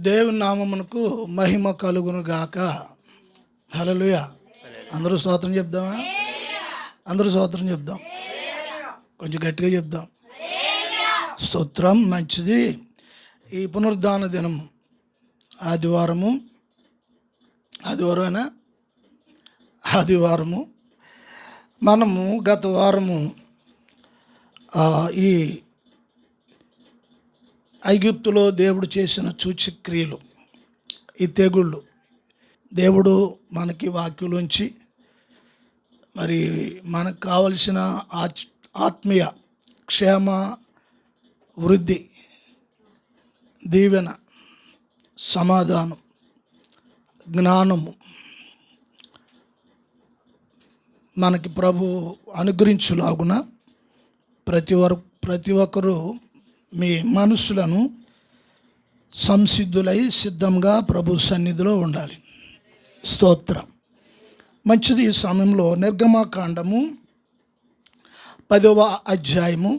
దేవుని నామమునకు మహిమ కలుగును గాక. హల్లెలూయా. అందరూ స్తోత్రం చెప్దామా? అందరూ స్తోత్రం చెప్దాం. కొంచెం గట్టిగా చెప్దాం. స్తోత్రం. మంచిది. ఈ పునరుద్ధాన దినం ఆదివారము మనము గత వారము ఈ ఐగుప్తులో దేవుడు చేసిన సూచక్రియలు, ఈ తెగుళ్ళు, దేవుడు మనకి వాక్యంలోంచి మరి మనకు కావలసిన ఆత్మీయ క్షేమ, వృద్ధి, దీవెన, సమాధానం, జ్ఞానము మనకి ప్రభు అనుగ్రహించులాగున ప్రతి ఒక్కరూ మీ మనసులను సంసిద్ధులై సిద్ధంగా ప్రభు సన్నిధిలో ఉండాలి. స్తోత్రం. మంచిది. ఈ సమయంలో నిర్గమకాండము 10వ అధ్యాయము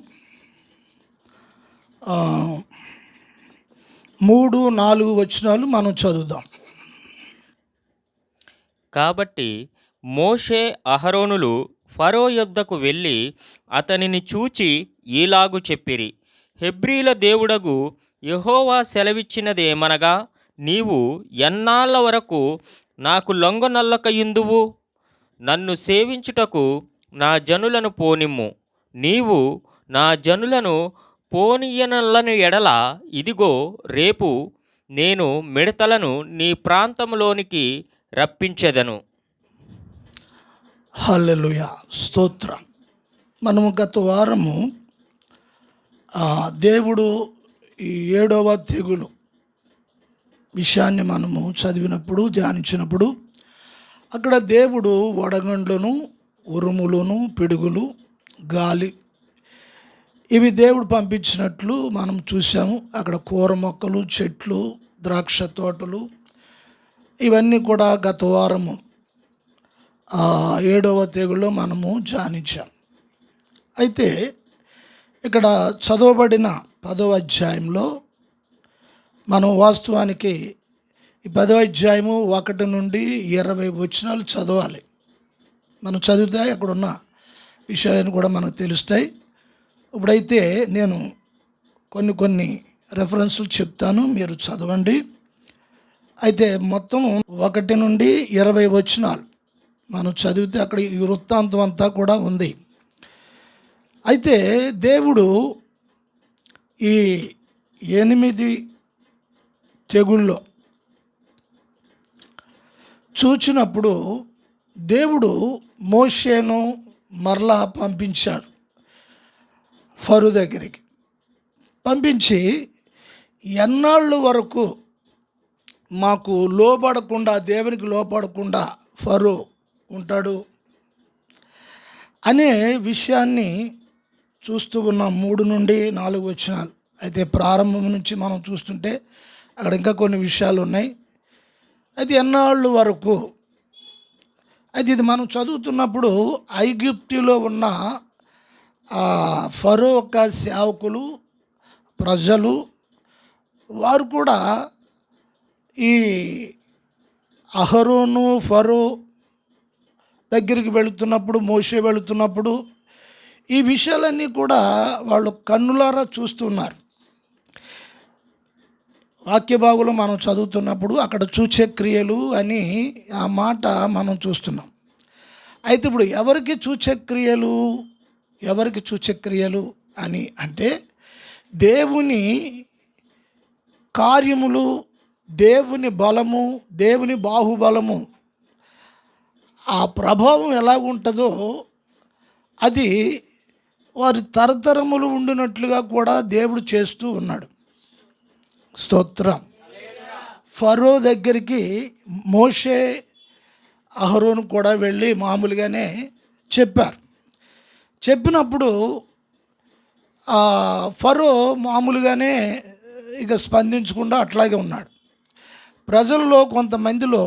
3-4 వచనాలు మనం చదువుదాం. కాబట్టి మోషే అహరోనులు ఫరో యొద్దకు వెళ్ళి అతనిని చూచి ఈలాగు చెప్పిరి: హెబ్రీల దేవుడగు యెహోవా సెలవిచ్చినదేమనగా, నీవు ఎన్నాళ్ళ వరకు నాకు లొంగనొల్లకయుందువు? నన్ను సేవించుటకు నా జనులను పోనిమ్ము. నీవు నా జనులను పోనీయనల్లని ఎడల, ఇదిగో రేపు నేను మిడతలను నీ ప్రాంతంలోనికి రప్పించెదను. హల్లెలూయా. స్తోత్రం. మనము గత వారము దేవుడు ఈ 7వ తెగులు విషయాన్ని మనము చదివినప్పుడు, ధ్యానించినప్పుడు, అక్కడ దేవుడు వడగండ్లను, ఉరుములను, పిడుగులు, గాలి ఇవి దేవుడు పంపించినట్లు మనం చూసాము. అక్కడ కూర మొక్కలు, చెట్లు, ద్రాక్ష తోటలు ఇవన్నీ కూడా గత వారము 7వ తెగుల్లో మనము ధ్యానించాం. అయితే ఇక్కడ చదవబడిన 10వ అధ్యాయంలో మనం వాస్తవానికి ఈ 10వ అధ్యాయము 1 నుండి 20 వచనాలు చదవాలి. మనం చదివితే అక్కడ ఉన్న విషయాలను కూడా మనకు తెలుస్తాయి. ఇప్పుడైతే నేను కొన్ని రెఫరెన్సులు చెప్తాను, మీరు చదవండి. అయితే మొత్తం 1 నుండి 20 వచనాలు మనం చదివితే అక్కడ ఈ వృత్తాంతం అంతా కూడా ఉంది. అయితే దేవుడు ఈ 8 తెగుల్లో చూచినప్పుడు దేవుడు మోషేను మరలా పంపించాడు ఫరో దగ్గరికి. పంపించి ఎన్నాళ్ళు వరకు మాకు లోబడకుండా, దేవునికి లోపడకుండా ఫరో ఉంటాడు అనే విషయాన్ని చూస్తూ ఉన్నాం. 3 నుండి 4 వచనాలు. అయితే ప్రారంభం నుంచి మనం చూస్తుంటే అక్కడ ఇంకా కొన్ని విషయాలు ఉన్నాయి. అయితే ఎన్నాళ్ళు వరకు, అయితే ఇది మనం చదువుతున్నప్పుడు ఐగుప్తులో ఉన్న ఫరో యొక్క సేవకులు, ప్రజలు, వారు కూడా ఈ అహరోను ఫరో దగ్గరికి వెళుతున్నప్పుడు, మోషే వెళుతున్నప్పుడు ఈ విషయాలన్నీ కూడా వాళ్ళు కన్నులారా చూస్తున్నారు. వాక్యభాగంలో మనం చదువుతున్నప్పుడు అక్కడ చూచే క్రియలు అని ఆ మాట మనం చూస్తున్నాం. అయితే ఇప్పుడు ఎవరికి చూచే క్రియలు అని అంటే, దేవుని కార్యములు, దేవుని బలము, దేవుని బాహుబలము, ఆ ప్రభావం ఎలా ఉంటుందో అది వారి తరతరములు ఉండినట్లుగా కూడా దేవుడు చేస్తూ ఉన్నాడు. స్తోత్రం. ఫరో దగ్గరికి మోషే, అహరోను కూడా వెళ్ళి మామూలుగానే చెప్పారు. చెప్పినప్పుడు ఫరో మామూలుగానే ఇక స్పందించకుండా అట్లాగే ఉన్నాడు. ప్రజల్లో కొంతమందిలో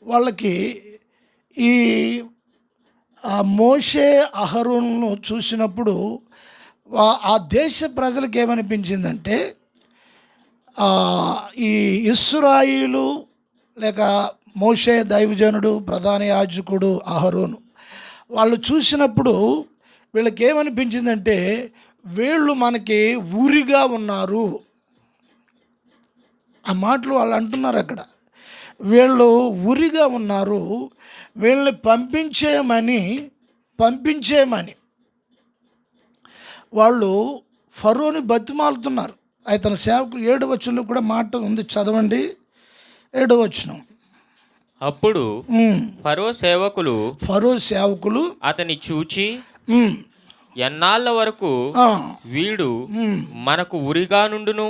వాళ్ళకి ఈ మోషే అహరోనును చూసినప్పుడు ఆ దేశ ప్రజలకు ఏమనిపించిందంటే, ఆ, ఈ ఇశ్రాయిలు లేక మోషే దైవజనుడు, ప్రధాన యాజకుడు అహరోను వాళ్ళు చూసినప్పుడు వీళ్ళకి ఏమనిపించిందంటే వీళ్ళు మనకి ఊరిగా ఉన్నారు. ఆ మాటలు వాళ్ళు అంటున్నారు అక్కడ. వీళ్ళు ఊరిగా ఉన్నారు, వీళ్ళని పంపించేయమని వాళ్ళు ఫరోని బతిమాలుతున్నారు. అతని సేవకులు 7వ వచనంలో కూడా మాట ఉంది, చదవండి 7వ వచనం. అప్పుడు ఫరో సేవకులు అతని చూచి, ఎన్నాళ్ళ వరకు వీడు మనకు ఉరిగా నుండును?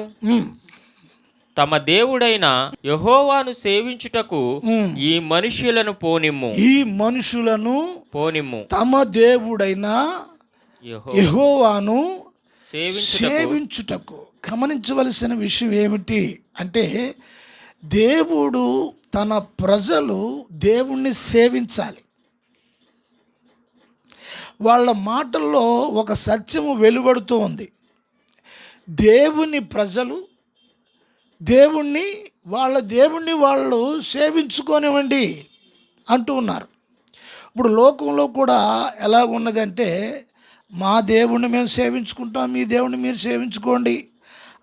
తమ దేవుడైన యెహోవాను సేవించుటకు ఈ మనుష్యులను పోనిమ్ము. తమ దేవుడైన యెహోవాను సేవించుటకు. గమనించవలసిన విషయం ఏమిటి అంటే, దేవుడు తన ప్రజలు దేవుణ్ణి సేవించాలి. వాళ్ళ మాటల్లో ఒక సత్యము వెలువడుతూ ఉంది. దేవుని ప్రజలు దేవుణ్ణి వాళ్ళు సేవించుకోనివ్వండి అంటూ ఉన్నారు. ఇప్పుడు లోకంలో కూడా ఎలా ఉన్నదంటే, మా దేవుణ్ణి మేము సేవించుకుంటాం, మీ దేవుణ్ణి మీరు సేవించుకోండి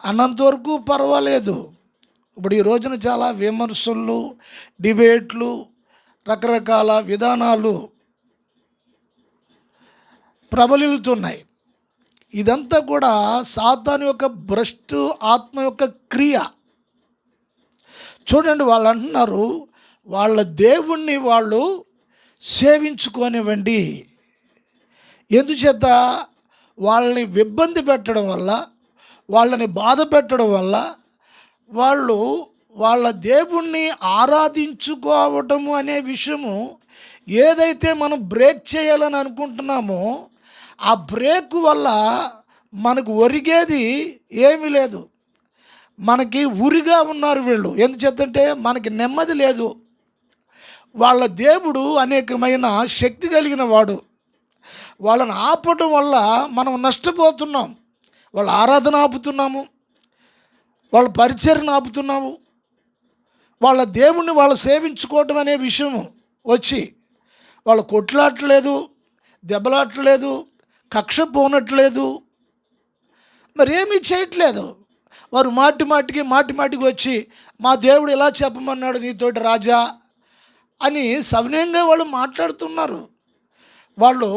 అన్నంతవరకు పర్వాలేదు. ఇప్పుడు ఈ రోజున చాలా విమర్శలు, డిబేట్లు, రకరకాల విధానాలు ప్రబలిల్లుతున్నాయి. ఇదంతా కూడా సాతాను యొక్క భ్రష్టు ఆత్మ యొక్క క్రియ. చూడండి, వాళ్ళు అంటున్నారు వాళ్ళ దేవుణ్ణి వాళ్ళు సేవించుకోనివ్వండి. ఎందుచేత? వాళ్ళని ఇబ్బంది పెట్టడం వల్ల, వాళ్ళని బాధ పెట్టడం వల్ల వాళ్ళు వాళ్ళ దేవుణ్ణి ఆరాధించుకోవటము అనే విషయము ఏదైతే మనం బ్రేక్ చేయాలని అనుకుంటున్నామో ఆ బ్రేక్ వల్ల మనకు ఒరిగేది ఏమీ లేదు. మనకి ఉరిగా ఉన్నారు వీళ్ళు. ఎందుచేతంటే మనకి నెమ్మది లేదు. వాళ్ళ దేవుడు అనేకమైన శక్తి కలిగిన వాడు. వాళ్ళని ఆపటం వల్ల మనం నష్టపోతున్నాం. వాళ్ళ ఆరాధన ఆపుతున్నాము, వాళ్ళ పరిచర్యను ఆపుతున్నాము. వాళ్ళ దేవుణ్ణి వాళ్ళు సేవించుకోవటం అనే విషయం వచ్చి వాళ్ళు కొట్లాడట్లేదు, దెబ్బలాడట్లేదు, కక్ష పోనట్లేదు, మరి ఏమీ చేయట్లేదు. వారు మాటిమాటికి వచ్చి మా దేవుడు ఇలా చెప్పమన్నాడు నీతోటి రాజా అని సవినయంగా వాళ్ళు మాట్లాడుతున్నారు. వాళ్ళు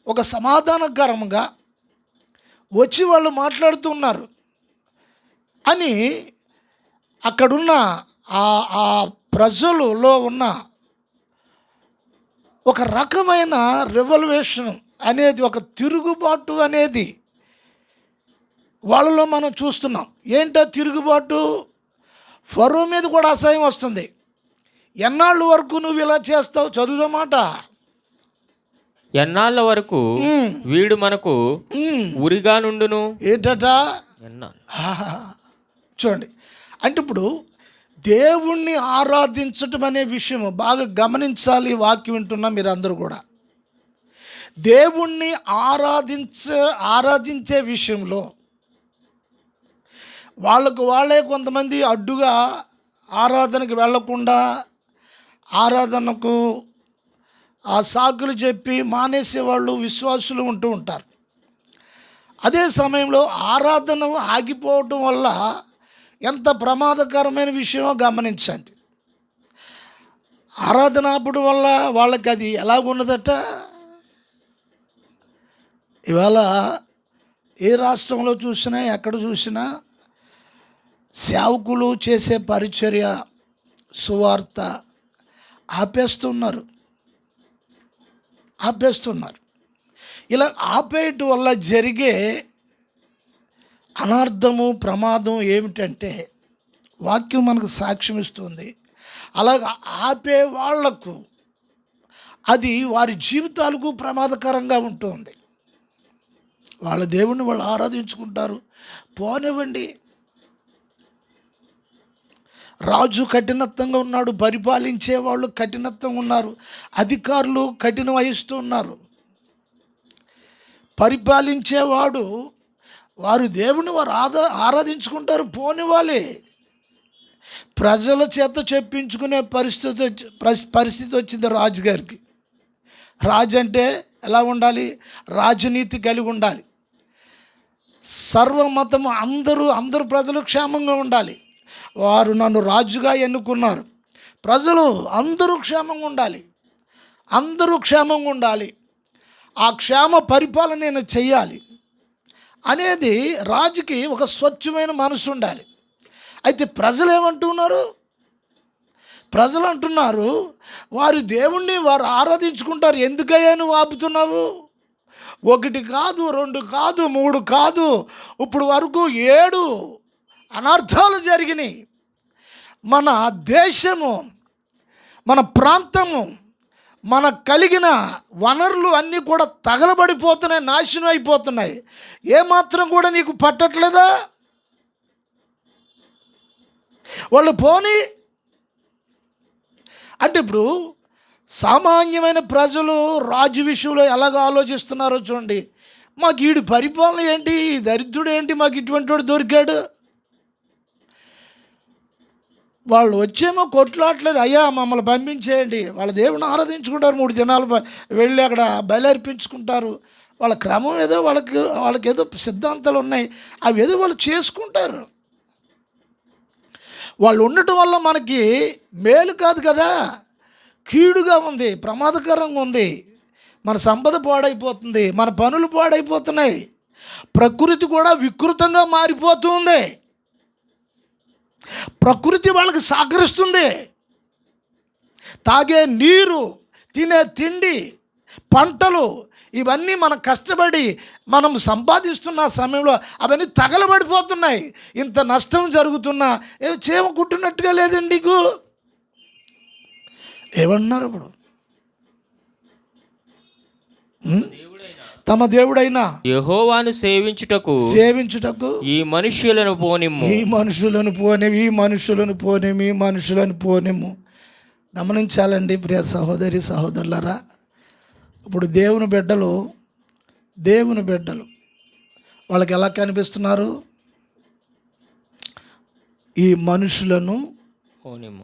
ఒక సమాధానకరంగా వచ్చి వాళ్ళు మాట్లాడుతున్నారు అని అక్కడున్న ఆ ప్రజలలో ఉన్న ఒక రకమైన రెవల్యూషన్ అనేది, ఒక తిరుగుబాటు అనేది వాళ్ళలో మనం చూస్తున్నాం. ఏంటో తిరుగుబాటు? ఫరో మీద కూడా అసహ్యం వస్తుంది. ఎన్నాళ్ళ వరకు నువ్వు ఇలా చేస్తావు? చదువుదన్నమాట. ఎన్నాళ్ళ వరకు వీడు మనకు ఉరిగా నుండును. ఏంటట? చూడండి, అంటే ఇప్పుడు దేవుణ్ణి ఆరాధించటం అనే విషయం బాగా గమనించాలి. వాక్యం వింటున్నా మీరు అందరూ కూడా. దేవుణ్ణి ఆరాధించే విషయంలో వాళ్ళే కొంతమంది అడ్డుగా ఆరాధనకు వెళ్లకుండా ఆరాధనకు ఆ సాకులు చెప్పి మానేసేవాళ్ళు విశ్వాసులు ఉంటూ ఉంటారు. అదే సమయంలో ఆరాధన ఆగిపోవటం వల్ల ఎంత ప్రమాదకరమైన విషయమో గమనించండి. ఆరాధన ఆపడం వల్ల వాళ్ళకి అది ఎలాగున్నదట? ఇవాళ ఏ రాష్ట్రంలో చూసినా, ఎక్కడ చూసినా సేవకులు చేసే పరిచర్య, సువార్త ఆపేస్తున్నారు. ఇలా ఆపేయటం వల్ల జరిగే అనర్థము, ప్రమాదం ఏమిటంటే వాక్యం మనకు సాక్ష్యం ఇస్తుంది. అలాగ ఆపే వాళ్లకు అది వారి జీవితాలకు ప్రమాదకరంగా ఉంటుంది. వాళ్ళ దేవుణ్ణి వాళ్ళు ఆరాధించుకుంటారు, పోనివ్వండి. రాజు కఠినత్వంగా ఉన్నాడు, పరిపాలించే వాళ్ళు కఠినత్వంగా ఉన్నారు, అధికారులు కఠినం వహిస్తూ ఉన్నారు. పరిపాలించేవాడు వారు దేవుని వారు ఆరాధించుకుంటారు, పోనివ్వాలి. ప్రజల చేత చెప్పించుకునే పరిస్థితి వచ్చింది రాజుగారికి. రాజు అంటే ఎలా ఉండాలి? రాజనీతి కలిగి ఉండాలి. సర్వమతము అందరూ ప్రజలు క్షేమంగా ఉండాలి. వారు నన్ను రాజుగా ఎన్నుకున్నారు, ప్రజలు అందరూ క్షేమంగా ఉండాలి, అందరూ క్షేమంగా ఉండాలి, ఆ క్షేమ పరిపాలన నేను చెయ్యాలి అనేది రాజుకి ఒక స్వచ్ఛమైన మనసు ఉండాలి. అయితే ప్రజలు ఏమంటున్నారు? ప్రజలు అంటున్నారు, వారు దేవుణ్ణి వారు ఆరాధించుకుంటారు, ఎందుకయ్యా నువ్వు ఆపుతున్నావు? 1 కాదు, 2 కాదు, 3 కాదు, ఇప్పుడు వరకు 7 అనర్థాలు జరిగినాయి. మన దేశము, మన ప్రాంతము, మనకు కలిగిన వనరులు అన్నీ కూడా తగలబడిపోతున్నాయి, నాశనం అయిపోతున్నాయి. ఏమాత్రం కూడా నీకు పట్టట్లేదా? వాళ్ళు పోని అంటే ఇప్పుడు సామాన్యమైన ప్రజలు రాజు విషయంలో ఎలాగ ఆలోచిస్తున్నారో చూడండి. మాకు ఈడు పరిపాలన ఏంటి, ఈ దరిద్రుడు ఏంటి, మాకు ఇటువంటి వాడు దొరికాడు. వాళ్ళు వచ్చేమో కొట్లాడలేదు, అయ్యా మమ్మల్ని పంపించేయండి. వాళ్ళ దేవుని ఆరాధించుకుంటారు, 3 దినాలు వెళ్ళి అక్కడ బయలుర్పించుకుంటారు. వాళ్ళ క్రమం ఏదో, వాళ్ళకి ఏదో సిద్ధాంతాలు ఉన్నాయి, అవి ఏదో వాళ్ళు చేసుకుంటారు. వాళ్ళు ఉండటం వల్ల మనకి మేలు కాదు కదా, కీడుగా ఉంది, ప్రమాదకరంగా ఉంది. మన సంపద పాడైపోతుంది, మన పనులు పాడైపోతున్నాయి, ప్రకృతి కూడా వికృతంగా మారిపోతుంది. ప్రకృతి వాళ్ళకి సహకరిస్తుంది. తాగే నీరు, తినే తిండి, పంటలు, ఇవన్నీ మనం కష్టపడి మనం సంపాదిస్తున్న సమయంలో అవన్నీ తగలబడిపోతున్నాయి. ఇంత నష్టం జరుగుతున్నా చేమ కుట్టినట్టుగా లేదండి నీకు. ఏమన్నారు ఇప్పుడు? తమ దేవుడైన యెహోవాను సేవించుటకు ఈ మనుషులను పోనిము. గమనించాలండి ప్రియ సహోదరి సహోదరులారా, ఇప్పుడు దేవుని బిడ్డలు వాళ్ళకి ఎలా కనిపిస్తున్నారు? ఈ మనుషులను పోనిము.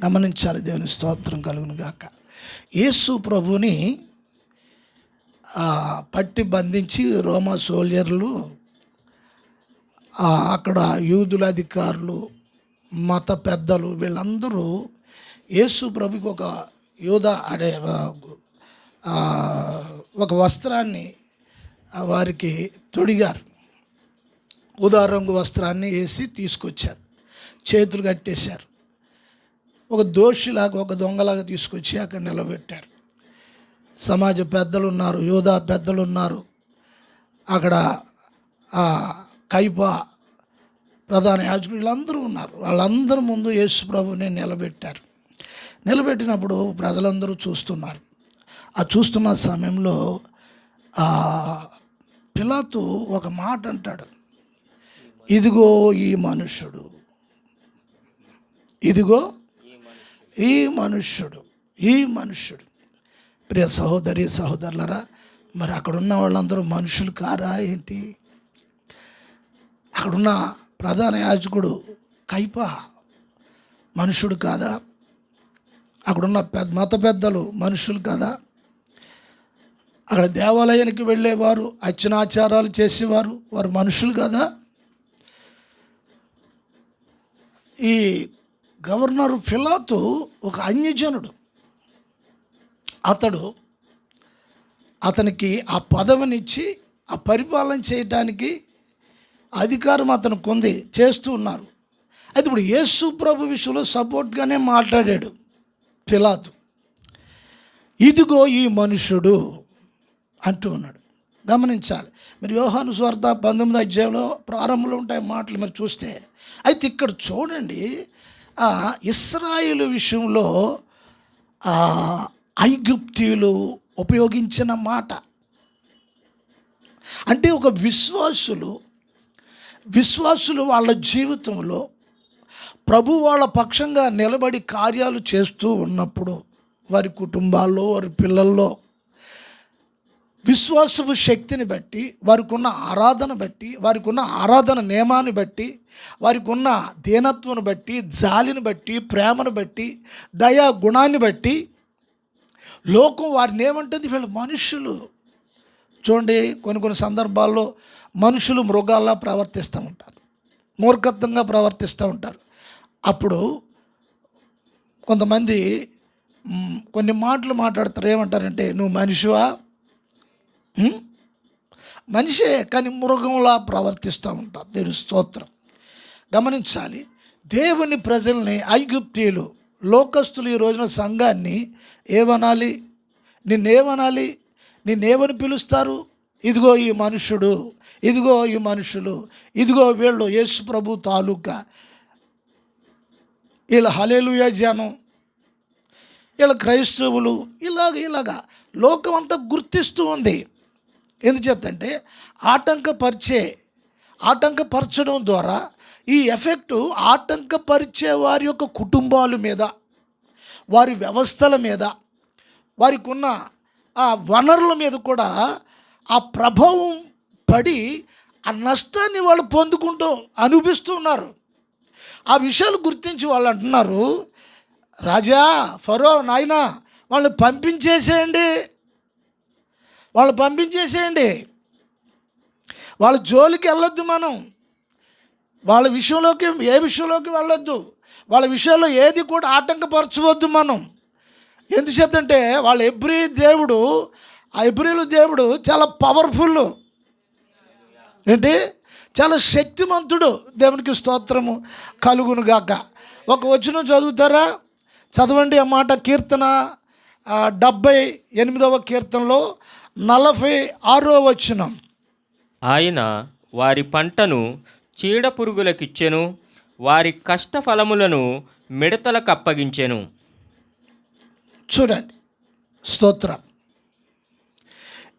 గమనించాలి. దేవుని స్తోత్రం కలుగును గాక. యేసు ప్రభుని పట్టి బంధించి రోమా సోల్జర్లు, అక్కడ యూదుల అధికారులు, మత పెద్దలు, వీళ్ళందరూ యేసు ప్రభుకి ఒక ఒక వస్త్రాన్ని వారికి తొడిగారు. ఊదా రంగు వస్త్రాన్ని వేసి తీసుకొచ్చారు, చేతులు కట్టేశారు. ఒక దోషిలాగా, ఒక దొంగలాగా తీసుకొచ్చి అక్కడ నిలబెట్టారు. సమాజ పెద్దలు ఉన్నారు, యూదా పెద్దలు ఉన్నారు, అక్కడ కైపా ప్రధాన యాజకులు, వీళ్ళందరూ ఉన్నారు. వాళ్ళందరూ ముందు యేసు ప్రభుని నిలబెట్టారు. నిలబెట్టినప్పుడు ప్రజలందరూ చూస్తున్నారు. ఆ చూస్తున్న సమయంలో పిలాతు ఒక మాట అంటాడు, ఇదిగో ఈ మనుష్యుడు, ఇదిగో ఈ మనుష్యుడు. ప్రియ సహోదరి సహోదరులరా, మరి అక్కడున్న వాళ్ళందరూ మనుషులు కారా ఏంటి? అక్కడున్న ప్రధాన యాజకుడు కైపా మనుషుడు కాదా? అక్కడున్న మత పెద్దలు మనుషులు కాదా? అక్కడ దేవాలయానికి వెళ్ళేవారు, అర్చనాచారాలు చేసేవారు, వారు మనుషులు కదా? ఈ గవర్నర్ పిలాతు ఒక అన్యజనుడు. అతనికి ఆ పదవినిచ్చి ఆ పరిపాలన చేయటానికి అధికారం అతనికి ఉంది, చేస్తూ ఉన్నారు. అయితే ఇప్పుడు యేసు ప్రభు విషయంలో సపోర్ట్గానే మాట్లాడాడు పిలాతు. ఇదిగో ఈ మనుషుడు అంటూ ఉన్నాడు. గమనించాలి. మరి యోహాను సువార్త 19వ అధ్యాయంలో ప్రారంభంలో ఉంటాయి మాటలు మరి చూస్తే. అయితే ఇక్కడ చూడండి, ఇశ్రాయేలు విషయంలో ఐగుప్తీయులు ఉపయోగించిన మాట అంటే, ఒక విశ్వాసులు వాళ్ళ జీవితంలో ప్రభు వాళ్ళ పక్షంగా నిలబడి కార్యాలు చేస్తూ ఉన్నప్పుడు వారి కుటుంబాల్లో, వారి పిల్లల్లో విశ్వాసపు శక్తిని బట్టి, వారికి ఉన్న ఆరాధన బట్టి, వారికి ఉన్న ఆరాధన నియమాన్ని బట్టి, వారికి ఉన్న దీనత్వాన్ని బట్టి, జాలిని బట్టి, ప్రేమను బట్టి, దయా గుణాన్ని బట్టి లోకం వారిని ఏమంటుంది, వీళ్ళు మనుషులు. చూడండి, కొన్ని సందర్భాల్లో మనుషులు మృగాల్లా ప్రవర్తిస్తూ ఉంటారు, మూర్ఖత్వంగా ప్రవర్తిస్తూ ఉంటారు. అప్పుడు కొంతమంది కొన్ని మాటలు మాట్లాడతారు. ఏమంటారంటే, నువ్వు మనిషివా? మనిషే కానీ మృగంలా ప్రవర్తిస్తూ ఉంటారు. దేవుని స్తోత్రం. గమనించాలి, దేవుని ప్రజల్ని ఐగుప్తీయులు, లోకస్తులు ఈ రోజున సంఘాన్ని ఏమనాలి? నిన్నేమనాలి? నిన్నేమని పిలుస్తారు? ఇదిగో ఈ మనుషుడు, ఇదిగో ఈ మనుషులు, ఇదిగో వీళ్ళు యేసు ప్రభు తాలూకా, వీళ్ళ హల్లెలూయా జనం, వీళ్ళ క్రైస్తవులు, ఇలాగా లోకం అంతా గుర్తిస్తూ ఉంది. ఎందుచేతంటే ఆటంకపరచడం ద్వారా ఈ ఎఫెక్టు ఆటంకపరిచే వారి యొక్క కుటుంబాల మీద, వారి వ్యవస్థల మీద, వారికి ఉన్న ఆ వనరుల మీద కూడా ఆ ప్రభావం పడి ఆ నష్టాన్ని వాళ్ళు పొందుకుంటూ అనుభవిస్తూ ఉన్నారు. ఆ విషయాలు గుర్తించి వాళ్ళు అంటున్నారు, రాజా ఫరో, నాయనా వాళ్ళని పంపించేసేయండి, వాళ్ళ జోలికి వెళ్ళొద్దు, మనం వాళ్ళ విషయంలోకి, ఏ విషయంలోకి వెళ్ళొద్దు, వాళ్ళ విషయంలో ఏది కూడా ఆటంకపరచవద్దు మనం. ఎందుచేతంటే వాళ్ళ హెబ్రీలు దేవుడు చాలా పవర్ఫుల్, చాలా శక్తిమంతుడు. దేవునికి స్తోత్రము కలుగును గాక. ఒక వచనం చదువుతారా? చదవండి ఆ మాట. కీర్తన 78వ కీర్తనలో 46వ వచనం. ఆయన వారి పంటను చీడ పురుగులకిచ్చెను, వారి కష్టఫలములను మిడతలకు అప్పగించెను. చూడండి, స్తోత్రం.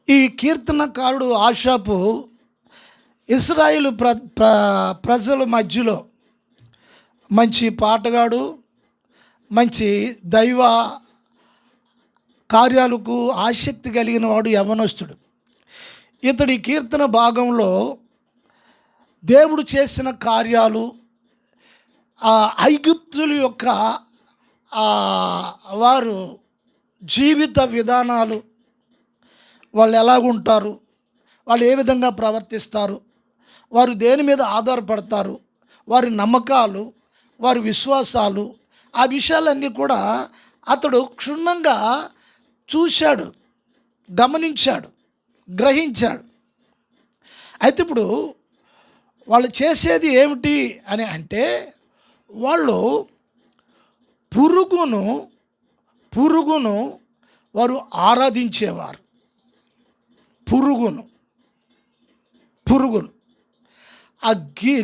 ఈ కీర్తనకారుడు ఆషాపు ఇశ్రాయేలు ప్రజల మధ్యలో మంచి పాటగాడు, మంచి దైవ కార్యాలకు ఆసక్తి కలిగిన వాడు, యవ్వనస్తుడు. ఇతడి కీర్తన భాగంలో దేవుడు చేసిన కార్యాలు, ఐగుప్తుల యొక్క వారు జీవిత విధానాలు, వాళ్ళు ఎలాగుంటారు, వాళ్ళు ఏ విధంగా ప్రవర్తిస్తారు, వారు దేని మీద ఆధారపడతారు, వారి నమ్మకాలు, వారి విశ్వాసాలు, ఆ విషయాలన్నీ కూడా అతడు క్షుణ్ణంగా చూశాడు, గమనించాడు, గ్రహించాడు. అయితే ఇప్పుడు వాళ్ళు చేసేది ఏమిటి అని అంటే, వాళ్ళు పురుగును వారు ఆరాధించేవారు. పురుగును ఆ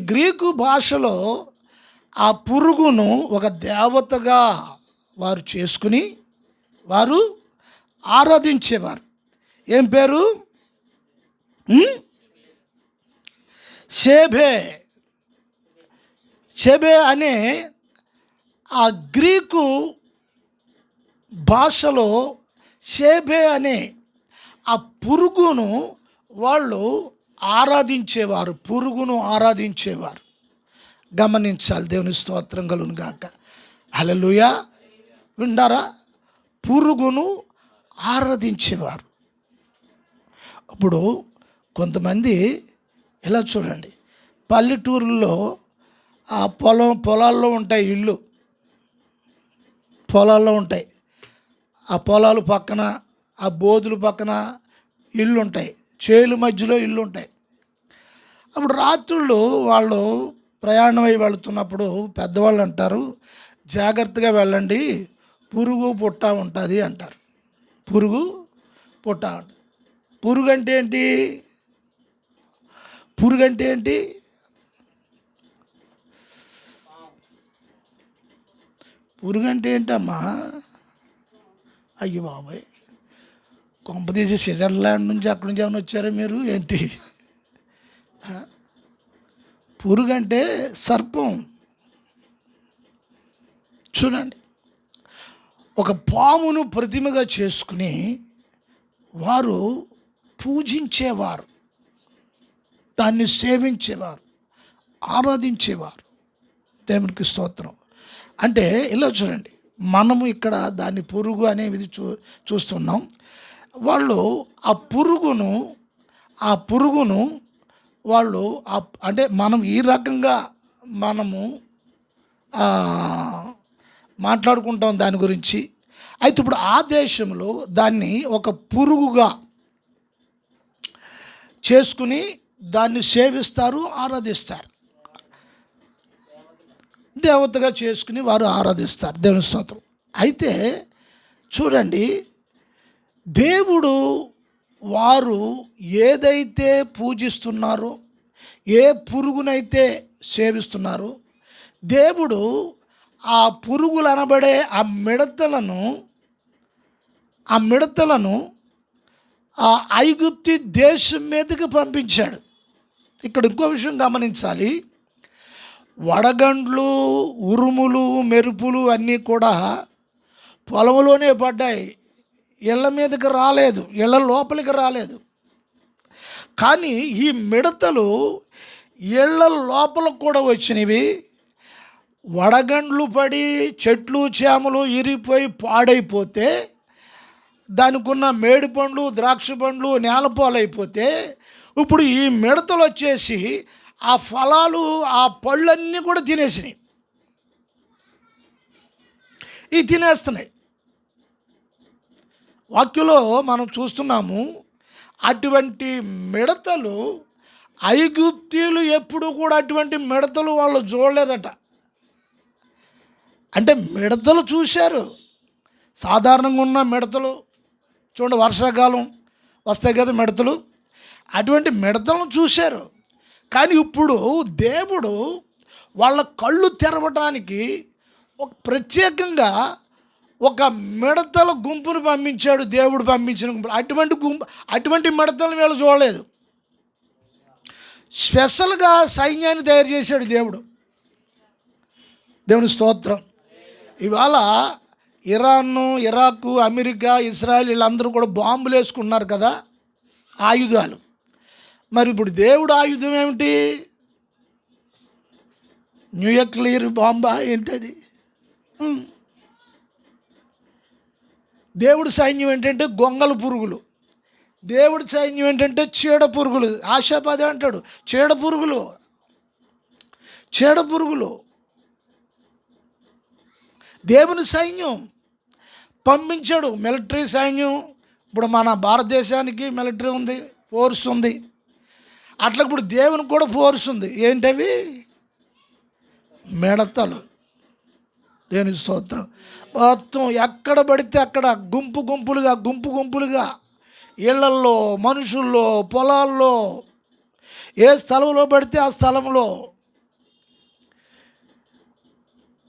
గ్రీకు భాషలో ఆ పురుగును ఒక దేవతగా వారు చేసుకుని వారు ఆరాధించేవారు. ఏం పేరు? షేబే అనే ఆ గ్రీకు భాషలో షేబే అనే ఆ పురుగును వాళ్ళు ఆరాధించేవారు. గమనించాలి. దేవుని స్తోత్రం కలుగును గాక. హల్లెలూయా. వింటారా? పురుగును ఆరాధించేవారు. ఇప్పుడు కొంతమంది ఇలా చూడండి, పల్లెటూరుల్లో ఆ పొలాల్లో ఉంటాయి ఇళ్ళు, పొలాల్లో ఉంటాయి. ఆ పొలాలు పక్కన, ఆ బోధుల పక్కన ఇళ్ళు ఉంటాయి, చేలు మధ్యలో ఇళ్ళు ఉంటాయి. అప్పుడు రాత్రుళ్ళు వాళ్ళు ప్రయాణం అయి వెళుతున్నప్పుడు పెద్దవాళ్ళు అంటారు, జాగ్రత్తగా వెళ్ళండి, పురుగు పుట్ట ఉంటుంది అంటారు. పురుగు పుట్ట. పురుగు అంటే ఏంటి? పురుగు అంటే ఏంటి? పురుగు అంటే ఏంటమ్మా? అయ్యో బాబాయ్, కొంపదీసి స్విట్జర్లాండ్ నుంచి అక్కడి నుంచి ఏమైనా వచ్చారా మీరు ఏంటి? పురుగు అంటే సర్పం. చూడండి, ఒక పామును ప్రతిమగా చేసుకుని వారు పూజించేవారు, దాన్ని సేవించేవారు, ఆరాధించేవారు. దేవునికి స్తోత్రం. అంటే ఇలా చూడండి, మనము ఇక్కడ దాన్ని పురుగు అనేది చూస్తున్నాం. వాళ్ళు ఆ పురుగును వాళ్ళు అంటే మనం ఈ రకంగా మనము మాట్లాడుకుంటాం దాని గురించి. అయితే ఇప్పుడు ఆ దేశంలో దాన్ని ఒక పురుగుగా చేసుకుని దాన్ని సేవిస్తారు, ఆరాధిస్తారు. దేవతగా చేసుకుని వారు ఆరాధిస్తారు. దేవుని స్తోత్రం. అయితే చూడండి, దేవుడు వారు ఏదైతే పూజిస్తున్నారో, ఏ పురుగునైతే సేవిస్తున్నారో, దేవుడు ఆ పురుగులు అనబడే ఆ మిడతలను ఆ ఐగుప్తి దేశం మీదకి పంపించాడు. ఇక్కడ ఇంకో విషయం గమనించాలి. వడగండ్లు, ఉరుములు, మెరుపులు అన్నీ కూడా పొలంలోనే పడ్డాయి, ఇళ్ళ మీదకి రాలేదు, ఇళ్ళ లోపలికి రాలేదు. కానీ ఈ మిడతలు ఇళ్ళ లోపలకు కూడా వచ్చినవి. వడగండ్లు పడి చెట్లు చేమలు ఇరిగిపోయి పాడైపోతే, దానికి ఉన్న మేడి పండ్లు, ద్రాక్ష పండ్లు నేలపాలైపోతే, ఇప్పుడు ఈ మిడతలు వచ్చేసి ఆ ఫలాలు, ఆ పళ్ళన్నీ కూడా తినేసినాయి, ఇవి తినేస్తున్నాయి. వాక్యంలో మనం చూస్తున్నాము, అటువంటి మిడతలు ఐగుప్తీయులు ఎప్పుడు కూడా అటువంటి మిడతలు వాళ్ళు చూడలేదట. అంటే మిడతలు చూశారు, సాధారణంగా ఉన్న మిడతలు చూడండి, వర్షాకాలం వస్తాయి కదా మిడతలు, అటువంటి మిడతలను చూశారు. కానీ ఇప్పుడు దేవుడు వాళ్ళ కళ్ళు తెరవడానికి ఒక ప్రత్యేకంగా ఒక మిడతల గుంపును పంపించాడు. దేవుడు పంపించిన గుంపు, అటువంటి మిడతలను వీళ్ళు చూడలేదు. స్పెషల్గా సైన్యాన్ని తయారు చేశాడు దేవుడు. దేవుని స్తోత్రం. ఇవాళ ఇరాను, ఇరాకు, అమెరికా, ఇజ్రాయెల్ వీళ్ళందరూ కూడా బాంబులు వేసుకున్నారు కదా, ఆయుధాలు. మరి ఇప్పుడు దేవుడు ఆయుధం ఏమిటి? న్యూక్లియర్ బాంబా ఏంటది? దేవుడి సైన్యం ఏంటంటే గొంగల పురుగులు. దేవుడి సైన్యం ఏంటంటే చీడ పురుగులు. ఆశాపదే అంటాడు, చీడ పురుగులు. దేవుని సైన్యం పంపించాడు, మిలిటరీ సైన్యం. ఇప్పుడు మన భారతదేశానికి మిలిటరీ ఉంది, ఫోర్స్ ఉంది. అట్లా ఇప్పుడు దేవునికి కూడా ఫోర్స్ ఉంది. ఏంటవి? మిడతలు. దేవుని స్తోత్రం. మొత్తం ఎక్కడ పడితే అక్కడ గుంపు గుంపులుగా ఇళ్లల్లో, మనుషుల్లో, పొలాల్లో, ఏ స్థలంలో పడితే ఆ స్థలంలో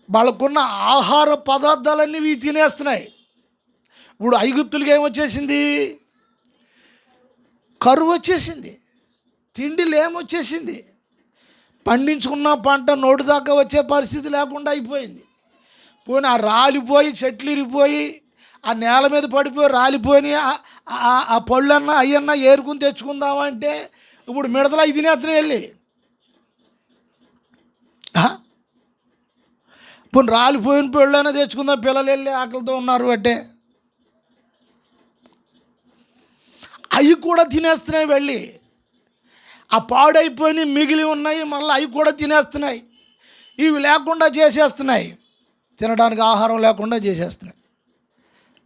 వాళ్ళకున్న ఆహార పదార్థాలన్నీ ఇవి తినేస్తున్నాయి. ఇప్పుడు ఐగుప్తులకి ఏమొచ్చేసింది? కరువు వచ్చేసింది, తిండిలు ఏమొచ్చేసింది, పండించుకున్న పంట నోటి దాకా వచ్చే పరిస్థితి లేకుండా అయిపోయింది. పోనీ ఆ రాలిపోయి, చెట్లు ఇరిగిపోయి, ఆ నేల మీద పడిపోయి రాలిపోయి ఆ పళ్ళన్నా అయ్యన్నా ఏరుకుని తెచ్చుకుందామంటే ఇప్పుడు మిడతలు అవి తినేస్తున్నాయి వెళ్ళి. పోనీ రాలిపోయిన పళ్ళైనా తెచ్చుకుందాం, పిల్లలు వెళ్ళి ఆకలితో ఉన్నారు అంటే అవి కూడా తినేస్తున్నాయి వెళ్ళి. ఆ పాడైపోయి మిగిలి ఉన్నాయి, మళ్ళీ అవి కూడా తినేస్తున్నాయి. ఇవి లేకుండా చేసేస్తున్నాయి, తినడానికి ఆహారం లేకుండా చేసేస్తున్నాయి.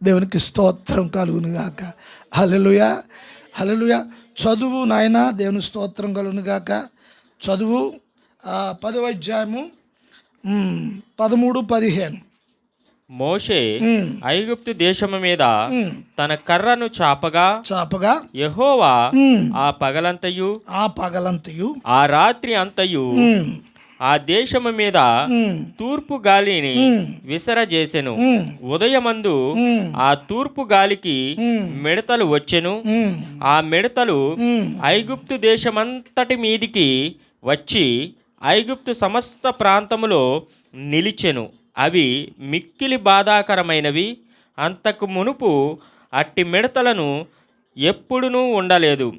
దేవునికి స్తోత్రం కలుగును గాక. హల్లెలూయా, హల్లెలూయా. చదువు నాయన, దేవుని స్తోత్రం కలుగును గాక. చదువు 10వ అధ్యాయము 13-15. మోషే ఐగుప్తు దేశము మీద తన కర్రను చాపగా యెహోవా ఆ పగలంతయు ఆ రాత్రి అంతయు ఆ దేశము మీద తూర్పు గాలిని విసరజేసెను. ఉదయమందు ఆ తూర్పు గాలికి మిడతలు వచ్చెను. ఆ మిడతలు ఐగుప్తు దేశమంతటి మీదికి వచ్చి ఐగుప్తు సమస్త ప్రాంతములో నిలిచెను. అవి మిక్కిలి బాధాకరమైనవి. అంతకు మునుపు అట్టి మిడతలను ఎప్పుడునూ ఉండలేదు.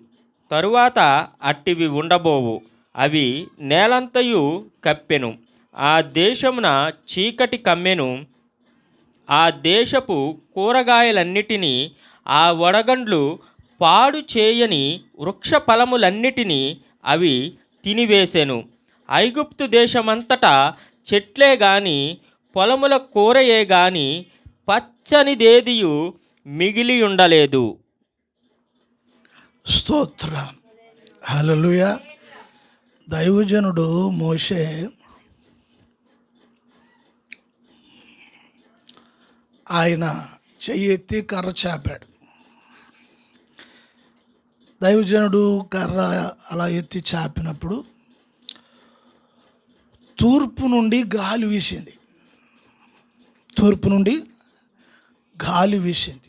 తరువాత అట్టివి ఉండబోవు. అవి నేలంతయు కప్పెను. ఆ దేశమున చీకటి కమ్మెను. ఆ దేశపు కూరగాయలన్నిటినీ, ఆ వడగండ్లు పాడు చేయని వృక్ష ఫలములన్నిటినీ అవి తినివేసెను. ఐగుప్తు దేశమంతటా చెట్లే గాని పొలముల కూరయే గాని పచ్చనిదేదియు మిగిలి ఉండలేదు. స్తోత్రం. హల్లెలూయా. దైవజనుడు మోషే ఆయన చెయ్యి ఎత్తి కర్ర చాపాడు. దైవజనుడు కర్ర అలా ఎత్తి చాపినప్పుడు తూర్పు నుండి గాలి వీసింది. తూర్పు నుండి గాలి వీసింది.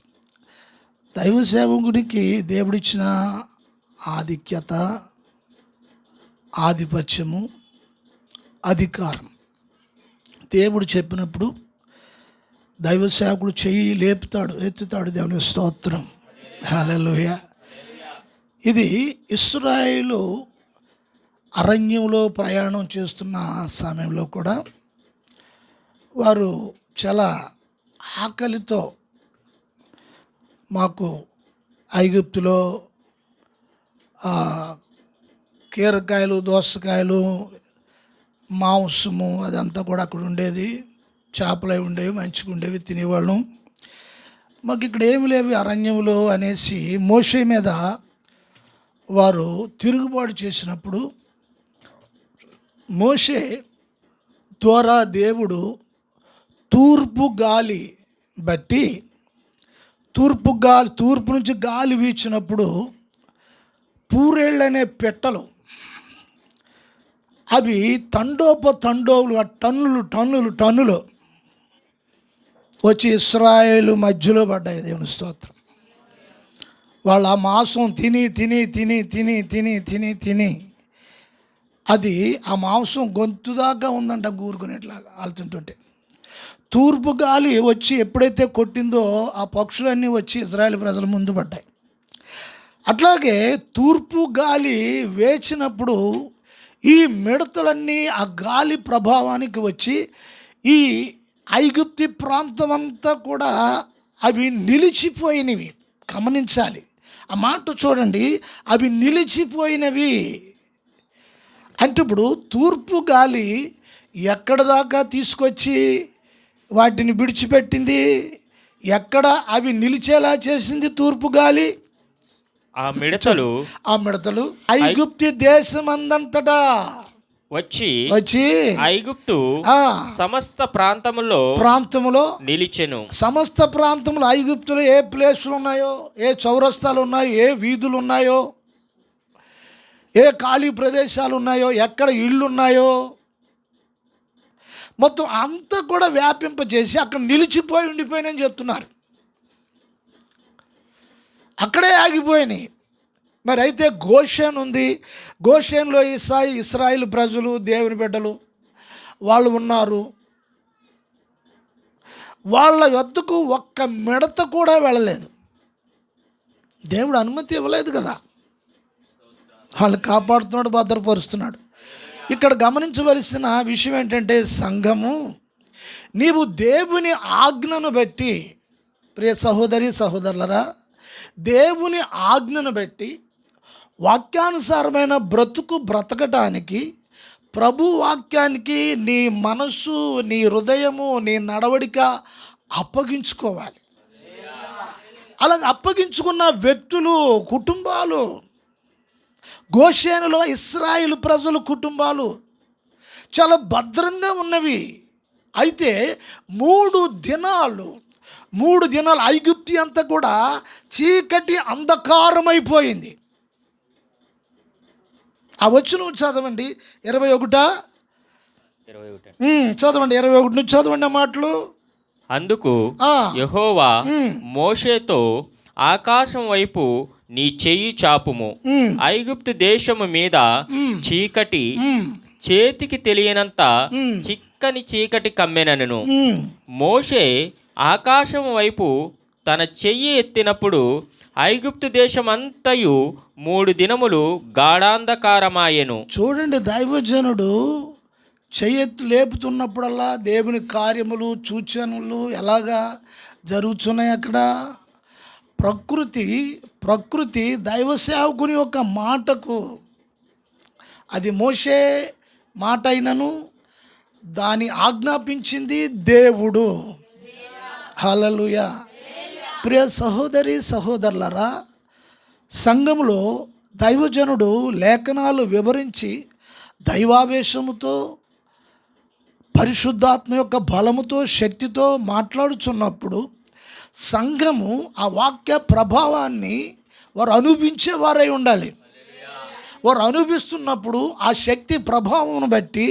దైవ సేవకుడికి దేవుడిచ్చిన ఆధిక్యత, ఆధిపత్యము, అధికారం. దేవుడు చెప్పినప్పుడు దైవ సేవకుడు చెయ్యి లేపుతాడు, ఎత్తుతాడు. దేవుని స్తోత్రం. హల్లెలూయా. ఇది ఇశ్రాయేలు అరణ్యంలో ప్రయాణం చేస్తున్న సమయంలో కూడా వారు చాలా ఆకలితో, మాకు ఐగుప్తులో కీరకాయలు, దోసకాయలు, మాంసము అదంతా కూడా అక్కడ ఉండేది. చేపలు అవి ఉండేవి, మంచిగా ఉండేవి, తినేవాళ్ళం. మాకు ఇక్కడ ఏమి లేవు అరణ్యంలో అనేసి మోషే మీద వారు తిరుగుబాటు చేసినప్పుడు మోషే ద్వారా దేవుడు తూర్పు గాలి బట్టి తూర్పు నుంచి గాలి వీచినప్పుడు పూరేళ్ళు అనే పెట్టలు అవి తండోలు టన్నులు వచ్చి ఇశ్రాయేలు మధ్యలో పడ్డాయి. దేవుని స్తోత్రం. వాళ్ళ ఆ మాంసం తిని అది ఆ మాంసం గొంతు దాకా ఉందంట, గూరుకునేట్లాగా ఆలుతుంటుంటే. తూర్పు గాలి వచ్చి ఎప్పుడైతే కొట్టిందో ఆ పక్షులన్నీ వచ్చి ఇశ్రాయేలు ప్రజల ముందు పడ్డాయి. అట్లాగే తూర్పు గాలి వేచినప్పుడు ఈ మిడతలన్నీ ఆ గాలి ప్రభావానికి వచ్చి ఈ ఐగుప్తి ప్రాంతం అంతా కూడా అవి నిలిచిపోయినవి. గమనించాలి ఆ మాట, చూడండి. అవి నిలిచిపోయినవి అంటే ఇప్పుడు తూర్పు గాలి ఎక్కడ దాకా తీసుకొచ్చి వాటిని విడిచిపెట్టింది, ఎక్కడ అవి నిలిచేలా చేసింది తూర్పు గాలి? ఆ మిడతలు ఐగుప్తి దేశమందంతటా వచ్చి ఐగుప్తు సమస్త ప్రాంతములో నిలిచెను. సమస్త ప్రాంతంలో ఐగుప్తులో ఏ ప్లేసులు ఉన్నాయో, ఏ చౌరస్తాలు ఉన్నాయో, ఏ వీధులు ఉన్నాయో, ఏ ఖాళీ ప్రదేశాలు ఉన్నాయో, ఎక్కడ ఇళ్ళు ఉన్నాయో మొత్తం అంతా కూడా వ్యాపింపజేసి అక్కడ నిలిచిపోయి ఉండిపోయినని చెప్తున్నారు. అక్కడే ఆగిపోయినాయి. మరి అయితే గోషెన్ ఉంది. గోషెన్లో ఇశ్రాయేలు ప్రజలు, దేవుని బిడ్డలు వాళ్ళు ఉన్నారు. వాళ్ళ వద్దకు ఒక్క మిడత కూడా వెళ్ళలేదు. దేవుడు అనుమతి ఇవ్వలేదు కదా. వాళ్ళు కాపాడుతున్నాడు, భద్రపరుస్తున్నాడు. ఇక్కడ గమనించవలసిన విషయం ఏంటంటే, సంఘము నీవు దేవుని ఆజ్ఞను బట్టి, ప్రియ సహోదరులరా, దేవుని ఆజ్ఞను బట్టి వాక్యానుసారమైన బ్రతకటానికి, ప్రభు వాక్యానికి నీ మనస్సు, నీ హృదయము, నీ నడవడిక అప్పగించుకోవాలి. అలాగ అప్పగించుకున్న వ్యక్తులు, కుటుంబాలు, గోషేనులో ఇశ్రాయేలు ప్రజల కుటుంబాలు చాలా భద్రంగా ఉన్నవి. అయితే మూడు దినాలు ఐగుప్తి అంతా కూడా చీకటి అంధకారమైపోయింది. ఆ వచనం చదవండి, 21 చదవండి, 21 నుంచి చదవండి ఆ మాటలు. అందుకు యెహోవా మోషేతో, ఆకాశం వైపు నీ చెయ్యి చాపుము, ఐగుప్తు దేశము మీద చీకటి, చేతికి తెలియనంత చిక్కని చీకటి కమ్మెనను. మోషే ఆకాశం వైపు తన చెయ్యి ఎత్తినప్పుడు ఐగుప్తు దేశమంతయు 3 దినములు గాఢాంధకారమాయెను. చూడండి, దైవజనుడు చెయ్యెత్తు లేపుతున్నప్పుడల్లా దేవుని కార్యములు సూచనలు ఎలాగా జరుగుతున్నాయి అక్కడ. ప్రకృతి దైవ సేవకుని యొక్క మాటకు, అది మోషే మాట అయినను దాని ఆజ్ఞాపించింది దేవుడు. హల్లెలూయా. ప్రియ సహోదరి సహోదరులారా, సంఘములో దైవజనుడు లేఖనాలు వివరించి దైవావేశముతో పరిశుద్ధాత్మ యొక్క బలముతో శక్తితో మాట్లాడుచున్నప్పుడు సంఘము ఆ వాక్య ప్రభావాన్ని వారు అనుభవించేవారై ఉండాలి. వారు అనుభవిస్తున్నప్పుడు ఆ శక్తి ప్రభావం బట్టి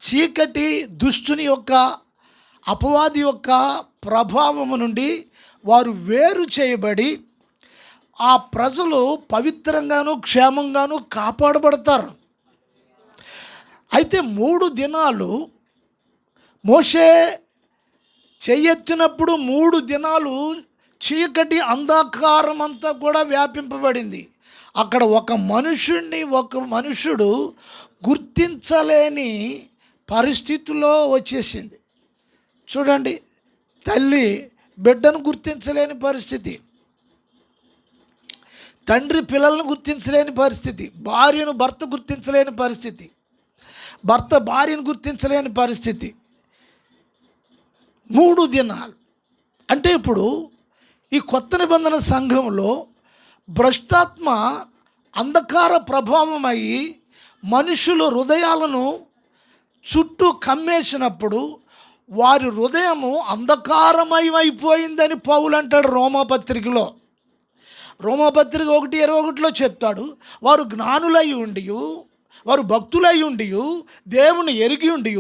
చీకటి దుష్టుని యొక్క అపవాది యొక్క ప్రభావము నుండి వారు వేరు చేయబడి ఆ ప్రజలు పవిత్రంగాను క్షేమంగాను కాపాడబడతారు. అయితే 3 దినాలు మోషే చెయ్యెత్తినప్పుడు 3 దినాలు చీకటి అంధకారం అంతా కూడా వ్యాపింపబడింది. అక్కడ ఒక మనుషుడు గుర్తించలేని పరిస్థితిలో వచ్చేసింది. చూడండి, తల్లి బిడ్డను గుర్తించలేని పరిస్థితి, తండ్రి పిల్లలను గుర్తించలేని పరిస్థితి, భార్యను భర్త గుర్తించలేని పరిస్థితి, భర్త భార్యను గుర్తించలేని పరిస్థితి. 3 దినాలు అంటే ఇప్పుడు ఈ కొత్త నిబంధన సంఘంలో భ్రష్టాత్మ అంధకార ప్రభావం అయ్యి మనుషుల హృదయాలను చుట్టూ కమ్మేసినప్పుడు వారి హృదయము అంధకారమయమైపోయిందని పౌలు అంటాడు రోమాపత్రికలో. రోమాపత్రిక 1:21 చెప్తాడు, వారు జ్ఞానులై ఉండి, వారు భక్తులై ఉండి, దేవుని ఎరిగి ఉండి,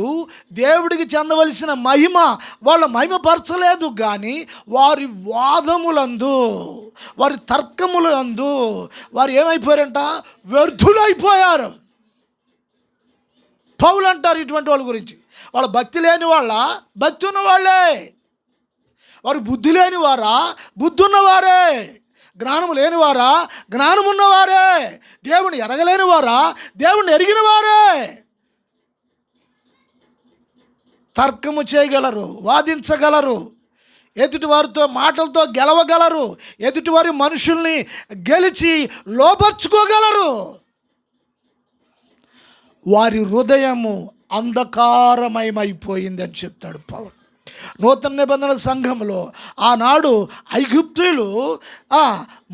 దేవుడికి చెందవలసిన మహిమ వాళ్ళ మహిమపరచలేదు. కానీ వారి వాదములందు, వారి తర్కములందు వారు ఏమైపోయారంట? వ్యర్థులైపోయారు. పౌలు అంటారు ఇటువంటి వాళ్ళ గురించి, వాళ్ళ భక్తి లేని వాళ్ళ భక్తి ఉన్నవాళ్ళే, వారు బుద్ధి లేని వారా బుద్ధి ఉన్నవారే, జ్ఞానము లేనివారా జ్ఞానం ఉన్నవారే, దేవుని ఎరగలేని వారా దేవుని ఎరిగిన వారే. తర్కము చేయగలరు, వాదించగలరు, ఎదుటి వారితో మాటలతో గెలవగలరు, ఎదుటివారి మనుషుల్ని గెలిచి లోపర్చుకోగలరు. వారి హృదయము అంధకారమయమైపోయింది అని చెప్తాడు పౌలు. నూతన నిబంధన సంఘంలో ఆనాడు ఐగుప్తీయులు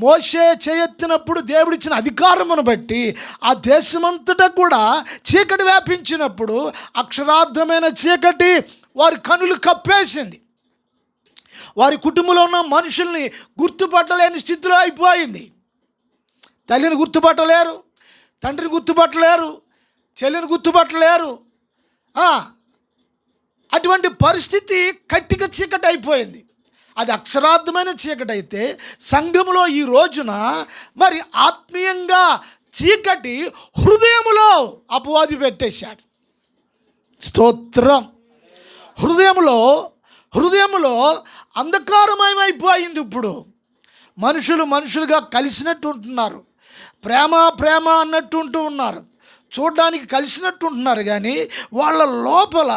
మోషే చేయెత్తినప్పుడు దేవుడిచ్చిన అధికారమును బట్టి ఆ దేశమంతటా కూడా చీకటి వ్యాపించినప్పుడు అక్షరార్థమైన చీకటి వారి కనులు కప్పేసింది. వారి కుటుంబంలో ఉన్న మనుషుల్ని గుర్తుపట్టలేని స్థితిలో అయిపోయింది. తల్లిని గుర్తుపట్టలేరు, తండ్రిని గుర్తుపట్టలేరు, చెల్లిని గుర్తుపట్టలేరు. అటువంటి పరిస్థితి కట్టిక చీకటి అయిపోయింది. అది అక్షరార్థమైన చీకటి అయితే సంఘములో ఈ రోజున మరి ఆత్మీయంగా చీకటి హృదయములో అపవాది పెట్టేశాడు. స్తోత్రం. హృదయములో అంధకారమయమైపోయింది. ఇప్పుడు మనుషులుగా కలిసినట్టు ఉంటున్నారు, ప్రేమ అన్నట్టు ఉంటూ ఉన్నారు, చూడడానికి కలిసినట్టు ఉంటున్నారు, కానీ వాళ్ళ లోపల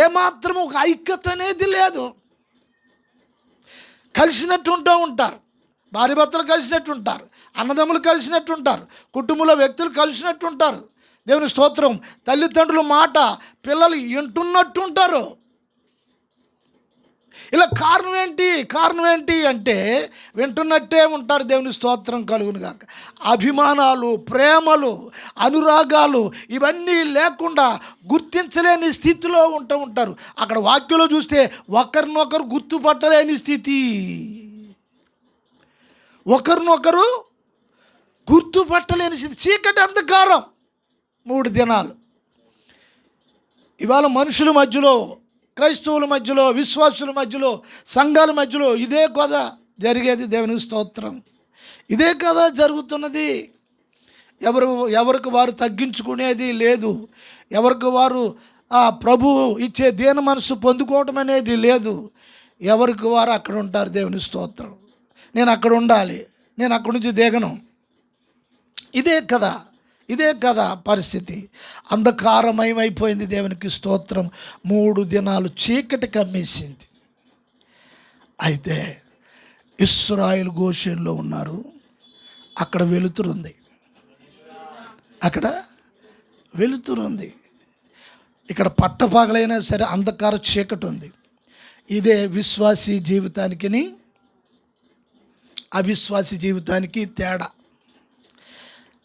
ఏమాత్రం ఒక ఐక్యత అనేది లేదు. కలిసినట్టు ఉంటూ ఉంటారు, భార్య భర్తలు కలిసినట్టు ఉంటారు, అన్నదమ్ములు కలిసినట్టు ఉంటారు, కుటుంబంలో వ్యక్తులు కలిసినట్టు ఉంటారు. దేవుని స్తోత్రం. తల్లిదండ్రుల మాట పిల్లలు వింటున్నట్టు ఉంటారు. ఇలా కారణం ఏంటి అంటే వింటున్నట్టే ఉంటారు. దేవుని స్తోత్రం కలుగును గాక. అభిమానాలు, ప్రేమలు, అనురాగాలు ఇవన్నీ లేకుండా గుర్తించలేని స్థితిలో ఉంటారు. అక్కడ వాక్యంలో చూస్తే ఒకరినొకరు గుర్తుపట్టలేని స్థితి, ఒకరినొకరు గుర్తుపట్టలేని స్థితి, చీకటి అంధకారం 3 దినాలు. ఇవాళ మనుషుల మధ్యలో, క్రైస్తవుల మధ్యలో, విశ్వాసుల మధ్యలో, సంఘాల మధ్యలో ఇదే కదా జరిగేది. దేవునికి స్తోత్రం. ఇదే కదా జరుగుతున్నది. ఎవరికి వారు తగ్గించుకునేది లేదు, ఎవరికి వారు ప్రభు ఇచ్చే దీన మనసు పొందుకోవటం అనేది లేదు. ఎవరికి వారు అక్కడ ఉంటారు. దేవుని స్తోత్రం. నేను అక్కడ ఉండాలి, నేను అక్కడి నుంచి దిగను. ఇదే కదా పరిస్థితి. అంధకారమయమైపోయింది. దేవునికి స్తోత్రం. 3 దినాలు చీకటి కమ్మేసింది. అయితే ఇశ్రాయేలు గోషెన్లో ఉన్నారు. అక్కడ వెలుతురుంది. ఇక్కడ పట్టపగలైనా సరే అంధకార చీకటి ఉంది. ఇదే విశ్వాసీ జీవితానికి అవిశ్వాసీ జీవితానికి తేడా.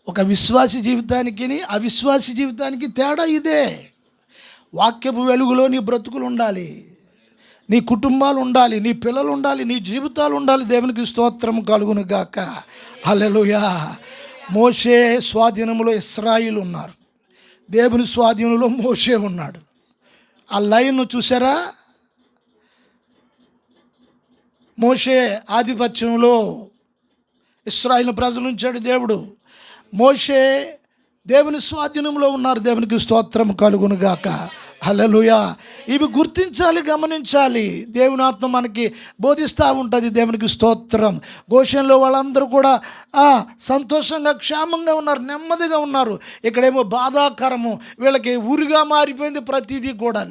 ఒక విశ్వాసీ జీవితానికి అవిశ్వాసీ జీవితానికి తేడా ఇదే. వాక్యపు వెలుగులో నీ బ్రతుకులు ఉండాలి, నీ కుటుంబాలు ఉండాలి, నీ పిల్లలు ఉండాలి, నీ జీవితాలు ఉండాలి. దేవునికి స్తోత్రం కలుగును గాక. హల్లెలూయా. మోషే స్వాధీనంలో ఇశ్రాయేలు ఉన్నారు, దేవుని స్వాధీనంలో మోషే ఉన్నాడు. ఆ లైన్ చూసారా? మోషే ఆధిపత్యంలో ఇశ్రాయేలు ప్రజలు ఉంచాడు దేవుడు. మోషే దేవుని స్వాధీనంలో ఉన్నారు. దేవునికి స్తోత్రం కలుగును గాక. హల్లెలూయా. ఇవి గుర్తించాలి, గమనించాలి. దేవుని ఆత్మ మనకి బోధిస్తూ ఉంటుంది. దేవునికి స్తోత్రం. గోషెన్లో వాళ్ళందరూ కూడా సంతోషంగా క్షేమంగా ఉన్నారు, నెమ్మదిగా ఉన్నారు. ఇక్కడేమో బాధాకరము, వీళ్ళకి ఊరిగా మారిపోయింది ప్రతిదీ కూడా.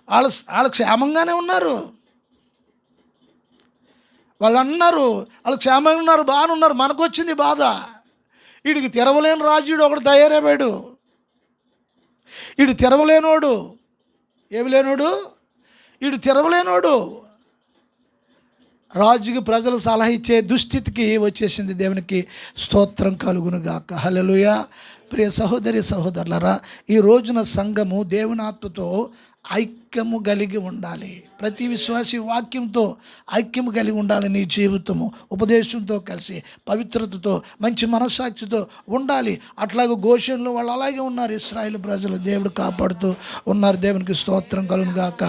వాళ్ళు క్షేమంగానే ఉన్నారు. వాళ్ళు అన్నారు వాళ్ళు క్షేమంగా ఉన్నారు, బాగానే ఉన్నారు. మనకు వచ్చింది బాధ. వీడికి తెరవలేని రాజుడు ఒకడు తయారైపోయాడు. వీడు తెరవలేనోడు, ఏమి లేనోడు, వీడు తెరవలేనోడు. రాజుకి ప్రజలు సలహా ఇచ్చే దుస్థితికి వచ్చేసింది. దేవునికి స్తోత్రం కలుగును గాక. హల్లెలూయా. ప్రియ సహోదరి సహోదరులారా, ఈ రోజున సంఘము దేవుని ఆత్మతో ఐక్యము కలిగి ఉండాలి. ప్రతి విశ్వాసి వాక్యంతో ఐక్యము కలిగి ఉండాలి. నీ జీవితము ఉపదేశంతో కలిసి పవిత్రతతో మంచి మనస్సాక్షితో ఉండాలి. అట్లాగే గోషెన్లో వాళ్ళు అలాగే ఉన్నారు. ఇశ్రాయేలు ప్రజలు దేవుడు కాపాడుతూ ఉన్నారు. దేవునికి స్తోత్రం కలుగును గాక.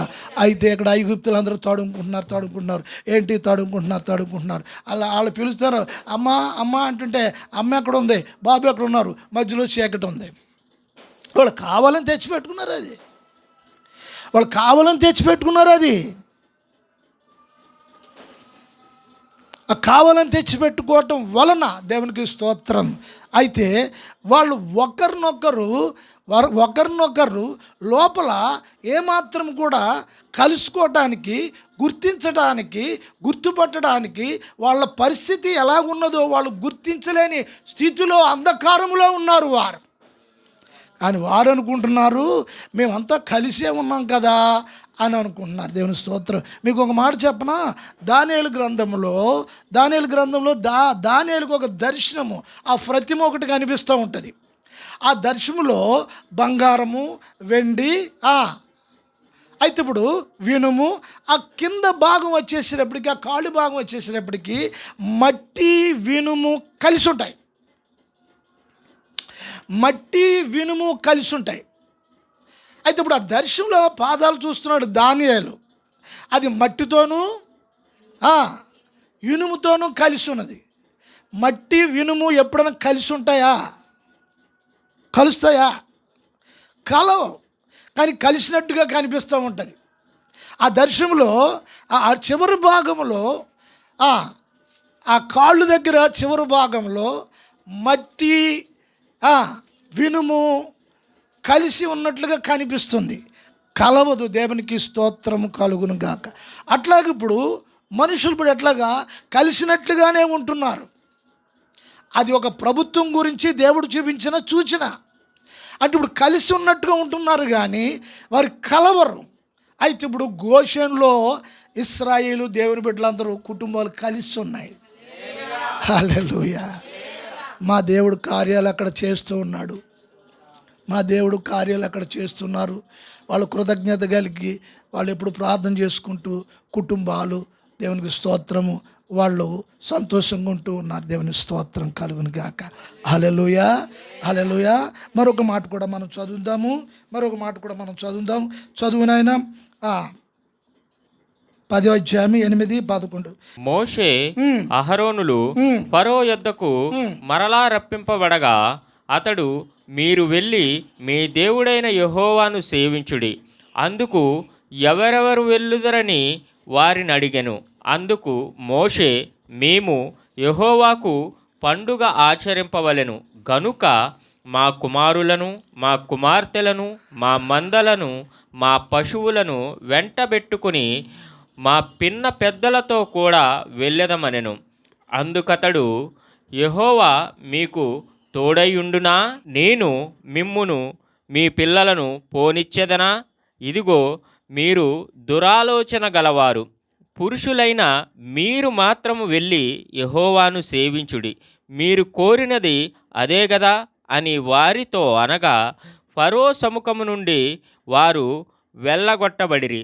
అయితే ఇక్కడ ఐగుప్తులు అందరూ తడుముకుంటున్నారు. ఏంటి తడుముకుంటున్నారు. అలా వాళ్ళు పిలుస్తారు, అమ్మ అంటుంటే అమ్మ ఎక్కడ ఉంది, బాబు ఎక్కడ ఉన్నారు, మధ్యలో చీకటి ఉంది. వాళ్ళు కావాలని తెచ్చిపెట్టుకున్నారు. అది కావాలని తెచ్చిపెట్టుకోవటం వలన దేవునికి స్తోత్రం. అయితే వాళ్ళు ఒకరినొకరు లోపల ఏమాత్రం కూడా కలుసుకోవటానికి, గుర్తించడానికి, గుర్తుపట్టడానికి వాళ్ళ పరిస్థితి ఎలాగున్నదో వాళ్ళు గుర్తించలేని స్థితిలో, అంధకారంలో ఉన్నారు వారు. అని వారు అనుకుంటున్నారు మేమంతా కలిసే ఉన్నాం కదా అని అనుకుంటున్నారు. దేవుని స్తోత్రం. మీకు ఒక మాట చెప్పనా? దానియేలు గ్రంథంలో దానియేలుకు ఒక దర్శనము, ఆ ప్రతిమ ఒకటి కనిపిస్తూ ఉంటుంది. ఆ దర్శనంలో బంగారము, వెండి, అయితే ఇప్పుడు వినుము, ఆ కింద భాగం వచ్చేసేటప్పటికి, ఆ కాళ్ళు భాగం వచ్చేసేటప్పటికి మట్టి వినుము కలిసి ఉంటాయి. మట్టి వినుము కలిసి ఉంటాయి. అయితే ఇప్పుడు ఆ దర్శనంలో పాదాలు చూస్తున్నాడు దానియేలు. అది మట్టితోనూ ఇనుముతోనూ కలిసి ఉన్నది. మట్టి వినుము ఎప్పుడైనా కలిసి ఉంటాయా? కలుస్తాయా? కలవు. కానీ కలిసినట్టుగా కనిపిస్తూ ఉంటుంది. ఆ దర్శనంలో ఆ చివరి భాగంలో, ఆ కాళ్ళు దగ్గర చివరి భాగంలో మట్టి వినుము కలిసి ఉన్నట్లుగా కనిపిస్తుంది. కలవదు. దేవునికి స్తోత్రము కలుగును గాక. అట్లాగే ఇప్పుడు మనుషులు ఇప్పుడు ఎట్లాగా కలిసినట్లుగానే ఉంటున్నారు. అది ఒక ప్రభుత్వం గురించి దేవుడు చూపించిన సూచన. అంటే ఇప్పుడు కలిసి ఉన్నట్టుగా ఉంటున్నారు కానీ వారు కలవరు. అయితే ఇప్పుడు గోషెన్లో ఇశ్రాయేలు దేవుని బిడ్డలందరూ కుటుంబాలు కలిసి ఉన్నాయి. హల్లెలూయా. మా దేవుడు కార్యాలు అక్కడ చేస్తూ ఉన్నాడు. చేస్తున్నారు. వాళ్ళు కృతజ్ఞత కలిగి వాళ్ళు ఎప్పుడు ప్రార్థన చేసుకుంటూ కుటుంబాలు, దేవునికి స్తోత్రము, వాళ్ళు సంతోషంగా ఉంటూ ఉన్నారు. దేవుని స్తోత్రం కలుగును గాక. హల్లెలూయా. మరొక మాట కూడా మనం చదువుదాము. చదువునైనా 10వ అధ్యాయం 8, 11. మోషే అహరోనులు ఫరో యొద్దకు మరలా రప్పింపబడగా అతడు, మీరు వెళ్ళి మీ దేవుడైన యెహోవాను సేవించుడి, అందుకు ఎవరెవరు వెళ్ళుదరని వారిని అడిగెను. అందుకు మోషే, మేము యెహోవాకు పండుగ ఆచరింపవలెను గనుక మా కుమారులను, మా కుమార్తెలను, మా మందలను, మా పశువులను వెంటబెట్టుకుని మా పిన్న పెద్దలతో కూడా వెళ్ళెదమనెను. అందుకతడు, యెహోవా మీకు తోడైయుండునా? నేను మిమ్మును మీ పిల్లలను పోనిచ్చెదనా? ఇదిగో, మీరు దురాలోచన గలవారు. పురుషులైన మీరు మాత్రము వెళ్ళి యెహోవాను సేవించుడి. మీరు కోరినది అదే గదా అని వారితో అనగా, ఫరో సముఖము నుండి వారు వెళ్ళగొట్టబడిరి.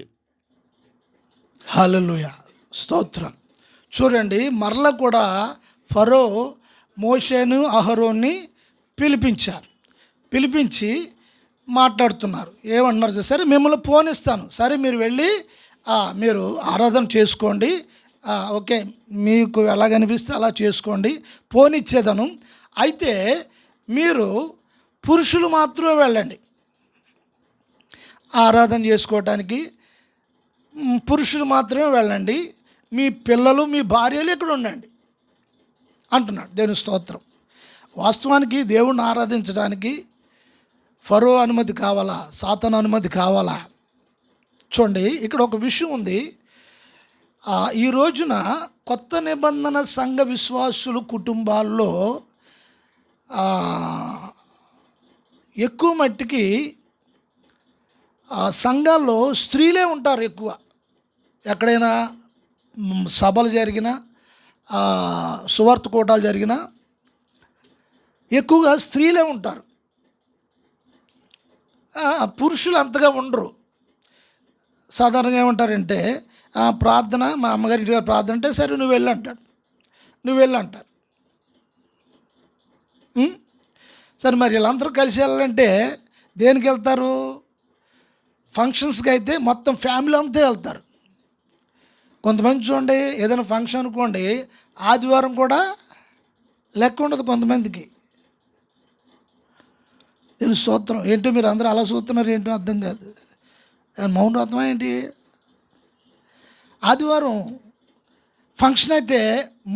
హల్లెలూయా, స్తోత్రం. చూడండి, మరల కూడా ఫరో మోషేను అహరోన్ని పిలిపించారు. పిలిపించి మాట్లాడుతున్నారు. ఏమన్నారు? సరే మిమ్మల్ని పోనిస్తాను, సరే మీరు వెళ్ళి మీరు ఆరాధన చేసుకోండి, ఓకే, మీకు ఎలాగనిపిస్తే అలా చేసుకోండి, పోనిచ్చేదను. అయితే మీరు పురుషులు మాత్రమే వెళ్ళండి ఆరాధన చేసుకోవటానికి, పురుషులు మాత్రమే వెళ్ళండి, మీ పిల్లలు మీ భార్యలు ఇక్కడ ఉండండి అంటున్నాడు. దేవుని స్తోత్రం. వాస్తవానికి దేవుణ్ణి ఆరాధించడానికి ఫరో అనుమతి కావాలా, సాతాను అనుమతి కావాలా? చూడండి, ఇక్కడ ఒక విషయం ఉంది. ఈ రోజున కొత్త నిబంధన సంఘ విశ్వాసులు కుటుంబాల్లో ఎక్కువ మట్టికి సంఘాల్లో స్త్రీలే ఉంటారు ఎక్కువ. ఎక్కడైనా సభలు జరిగినా, సువార్త కూటాలు జరిగినా ఎక్కువగా స్త్రీలే ఉంటారు. పురుషులు అంతగా ఉండరు. సాధారణంగా ఏమంటారంటే, ప్రార్థన, మా అమ్మగారి ఇంటిగా ప్రార్థన అంటే, సరే నువ్వు వెళ్ళి అంటాడు, నువ్వు వెళ్ళి అంటారు. సరే, మరి వీళ్ళందరూ కలిసి వెళ్ళాలంటే దేనికి వెళ్తారు? ఫంక్షన్స్కి అయితే మొత్తం ఫ్యామిలీ అంతా వెళ్తారు. కొంతమంది చూడండి, ఏదైనా ఫంక్షన్ అనుకోండి, ఆదివారం కూడా లెక్క ఉండదు కొంతమందికి. నేను స్తోత్రం. ఏంటో మీరు అందరూ అలా చూస్తున్నారు, ఏంటో అర్థం కాదు. మౌనవ్రతమా ఏంటి? ఆదివారం ఫంక్షన్ అయితే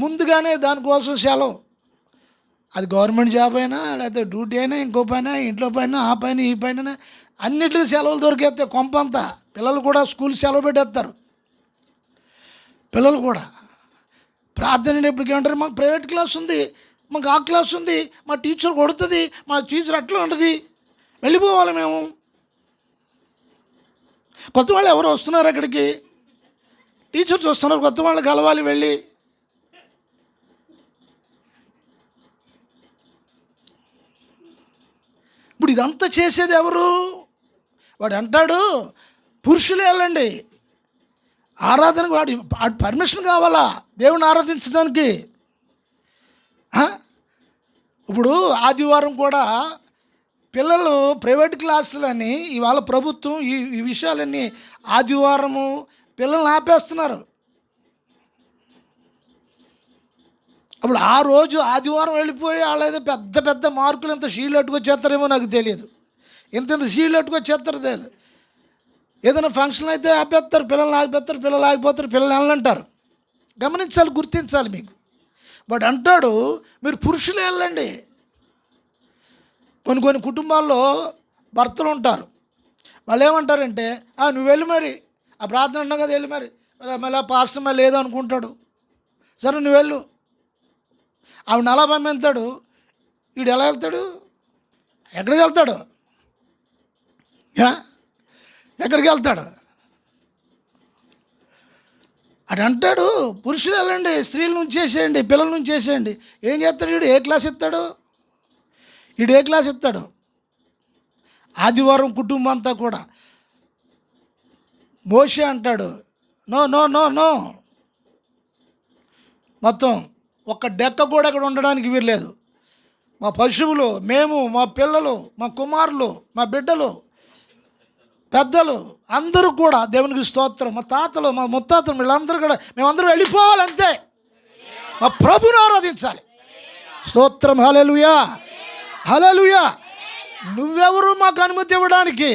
ముందుగానే దానికోసం సెలవు. అది గవర్నమెంట్ జాబ్ అయినా, లేకపోతే డ్యూటీ అయినా, ఇంకో పైన, ఇంట్లో పైన, ఆ పైన, ఈ పైన అన్నిటికీ సెలవులు దొరికేస్తాయి. కొంపంతా పిల్లలు కూడా స్కూల్ సెలవు పెట్టేస్తారు. పిల్లలు కూడా ప్రార్థన ఎప్పటికీ అంటారు, మాకు ప్రైవేట్ క్లాస్ ఉంది, మాకు ఆ క్లాస్ ఉంది, మా టీచర్ కొడుతుంది, మా టీచర్ అట్లా ఉంటుంది, వెళ్ళిపోవాలి మేము. కొత్త వాళ్ళు ఎవరు వస్తున్నారు అక్కడికి? టీచర్స్ వస్తున్నారు, కొత్త వాళ్ళు కలవాలి వెళ్ళి. ఇప్పుడు ఇదంతా చేసేది ఎవరు? వాడు అంటాడు, పురుషులే వెళ్ళండి ఆరాధనకు. వాడి పర్మిషన్ కావాలా దేవుని ఆరాధించడానికి? ఇప్పుడు ఆదివారం కూడా పిల్లలు ప్రైవేట్ క్లాసులని ఇవాళ ప్రభుత్వం ఈ విషయాలన్నీ ఆదివారము పిల్లల్ని ఆపేస్తున్నారు. అప్పుడు ఆ రోజు ఆదివారం వెళ్ళిపోయి వాళ్ళేదో పెద్ద పెద్ద మార్కులు ఇంత షీళ్ళు ఎట్టుకొచ్చేస్తారేమో నాకు తెలియదు. ఇంత షీళ్ళు ఎట్టుకొచ్చేస్తారు తెలియదు. ఏదైనా ఫంక్షన్ అయితే ఆపేస్తారు, పిల్లల్ని ఆగిపోతారు, పిల్లలు ఆగిపోతారు, పిల్లల్ని వెళ్ళంటారు. గమనించాలి, గుర్తించాలి మీకు. బట్ అంటాడు, మీరు పురుషులు వెళ్ళండి. కొన్ని కొన్ని కుటుంబాల్లో భర్తలు ఉంటారు, వాళ్ళు ఏమంటారంటే, నువ్వు వెళ్ళి మరి ఆ ప్రార్థన ఉన్నావు కదా, వెళ్ళి మరి మళ్ళీ పాస్టర్ మళ్ళీ లేదో అనుకుంటాడు. సరే నువ్వు వెళ్ళు. ఆవిడ అలా పంపిస్తాడు, వీడు ఎలా వెళ్తాడు? ఎక్కడికి వెళ్తాడు? ఎక్కడికి వెళ్తాడు? అది అంటాడు, పురుషులు వెళ్ళండి, స్త్రీల నుంచి చేసేయండి, పిల్లల నుంచి చేసేయండి. ఏం చేస్తాడు వీడు? ఏ క్లాస్ ఇస్తాడు వీడు? ఏ క్లాస్ ఇస్తాడు? ఆదివారం కుటుంబం అంతా కూడా మోషే అంటాడు, నో నో నో నో, మొత్తం ఒక్క డెక్క కూడా అక్కడ ఉండడానికి వీరలేదు. మా పశువులు, మేము, మా పిల్లలు, మా కుమారులు, మా బిడ్డలు, పెద్దలు అందరూ కూడా దేవునికి స్తోత్రం, మా తాతలు, మా ముత్తాతలు, వీళ్ళందరూ కూడా మేమందరూ వెళ్ళిపోవాలంతే. మా ప్రభుని ఆరాధించాలి. స్తోత్రం. హల్లెలూయా, హల్లెలూయా. నువ్వెవరు మాకు అనుమతి ఇవ్వడానికి?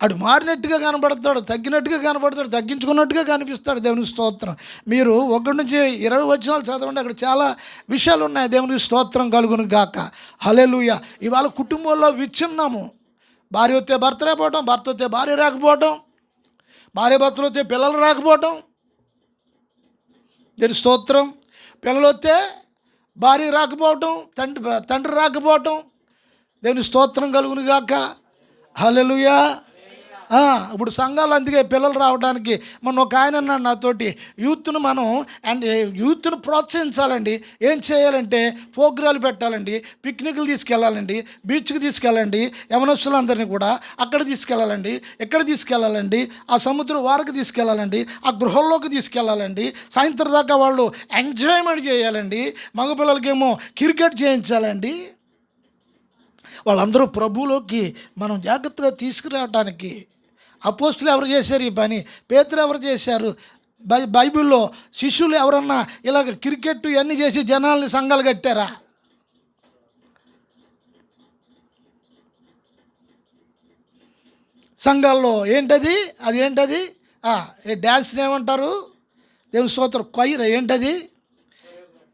అడు మారినట్టుగా కనబడతాడు, తగ్గినట్టుగా కనబడతాడు, తగ్గించుకున్నట్టుగా కనిపిస్తాడు. దేవునికి స్తోత్రం. మీరు 1 నుంచి 20 వచనాలు చదవండి, అక్కడ చాలా విషయాలు ఉన్నాయి. దేవునికి స్తోత్రం కలుగును గాక. హల్లెలూయా. ఇవాళ కుటుంబంలో విచ్ఛిన్నము. భార్య వస్తే భర్త రాకపోవటం, భర్త వస్తే భార్య రాకపోవటం, భార్య భర్తలు వస్తే పిల్లలు రాకపోవటం. దేవుని స్తోత్రం. పిల్లలు వస్తే భార్య రాకపోవటం, తండ్రి రాకపోవటం. దేవుని స్తోత్రం కలుగును గాక. హల్లెలూయా. ఇప్పుడు సంఘాలు అందుకే పిల్లలు రావడానికి మొన్న ఒక ఆయన అన్నాడు నాతోటి, యూత్ను ప్రోత్సహించాలండి. ఏం చేయాలంటే ప్రోగ్రాలు పెట్టాలండి, పిక్నిక్లు తీసుకెళ్ళాలండి, బీచ్కి తీసుకెళ్ళండి, యవనస్తులందరినీ కూడా అక్కడ తీసుకెళ్ళాలండి, ఎక్కడ తీసుకెళ్ళాలండి, ఆ సముద్రం వారికి తీసుకెళ్ళాలండి, ఆ గృహంలోకి తీసుకెళ్ళాలండి, సాయంత్రం దాకా వాళ్ళు ఎంజాయ్మెంట్ చేయాలండి, మగపిల్లలకేమో క్రికెట్ చేయించాలండి. వాళ్ళందరూ ప్రభువులోకి మనం జాగ్రత్తగా తీసుకురావడానికి అపోస్తులు ఎవరు చేశారు ఈ పని? పేతురు ఎవరు చేశారు? బైబిల్లో శిష్యులు ఎవరన్నా ఇలాగ క్రికెట్ ఇవన్నీ చేసి జనాల్ని సంఘాలు కట్టారా? సంఘాల్లో ఏంటది? అది ఏంటది? డ్యాన్స్ని ఏమంటారు? దేవుని స్తోత్రం. కొయిర్ ఏంటది?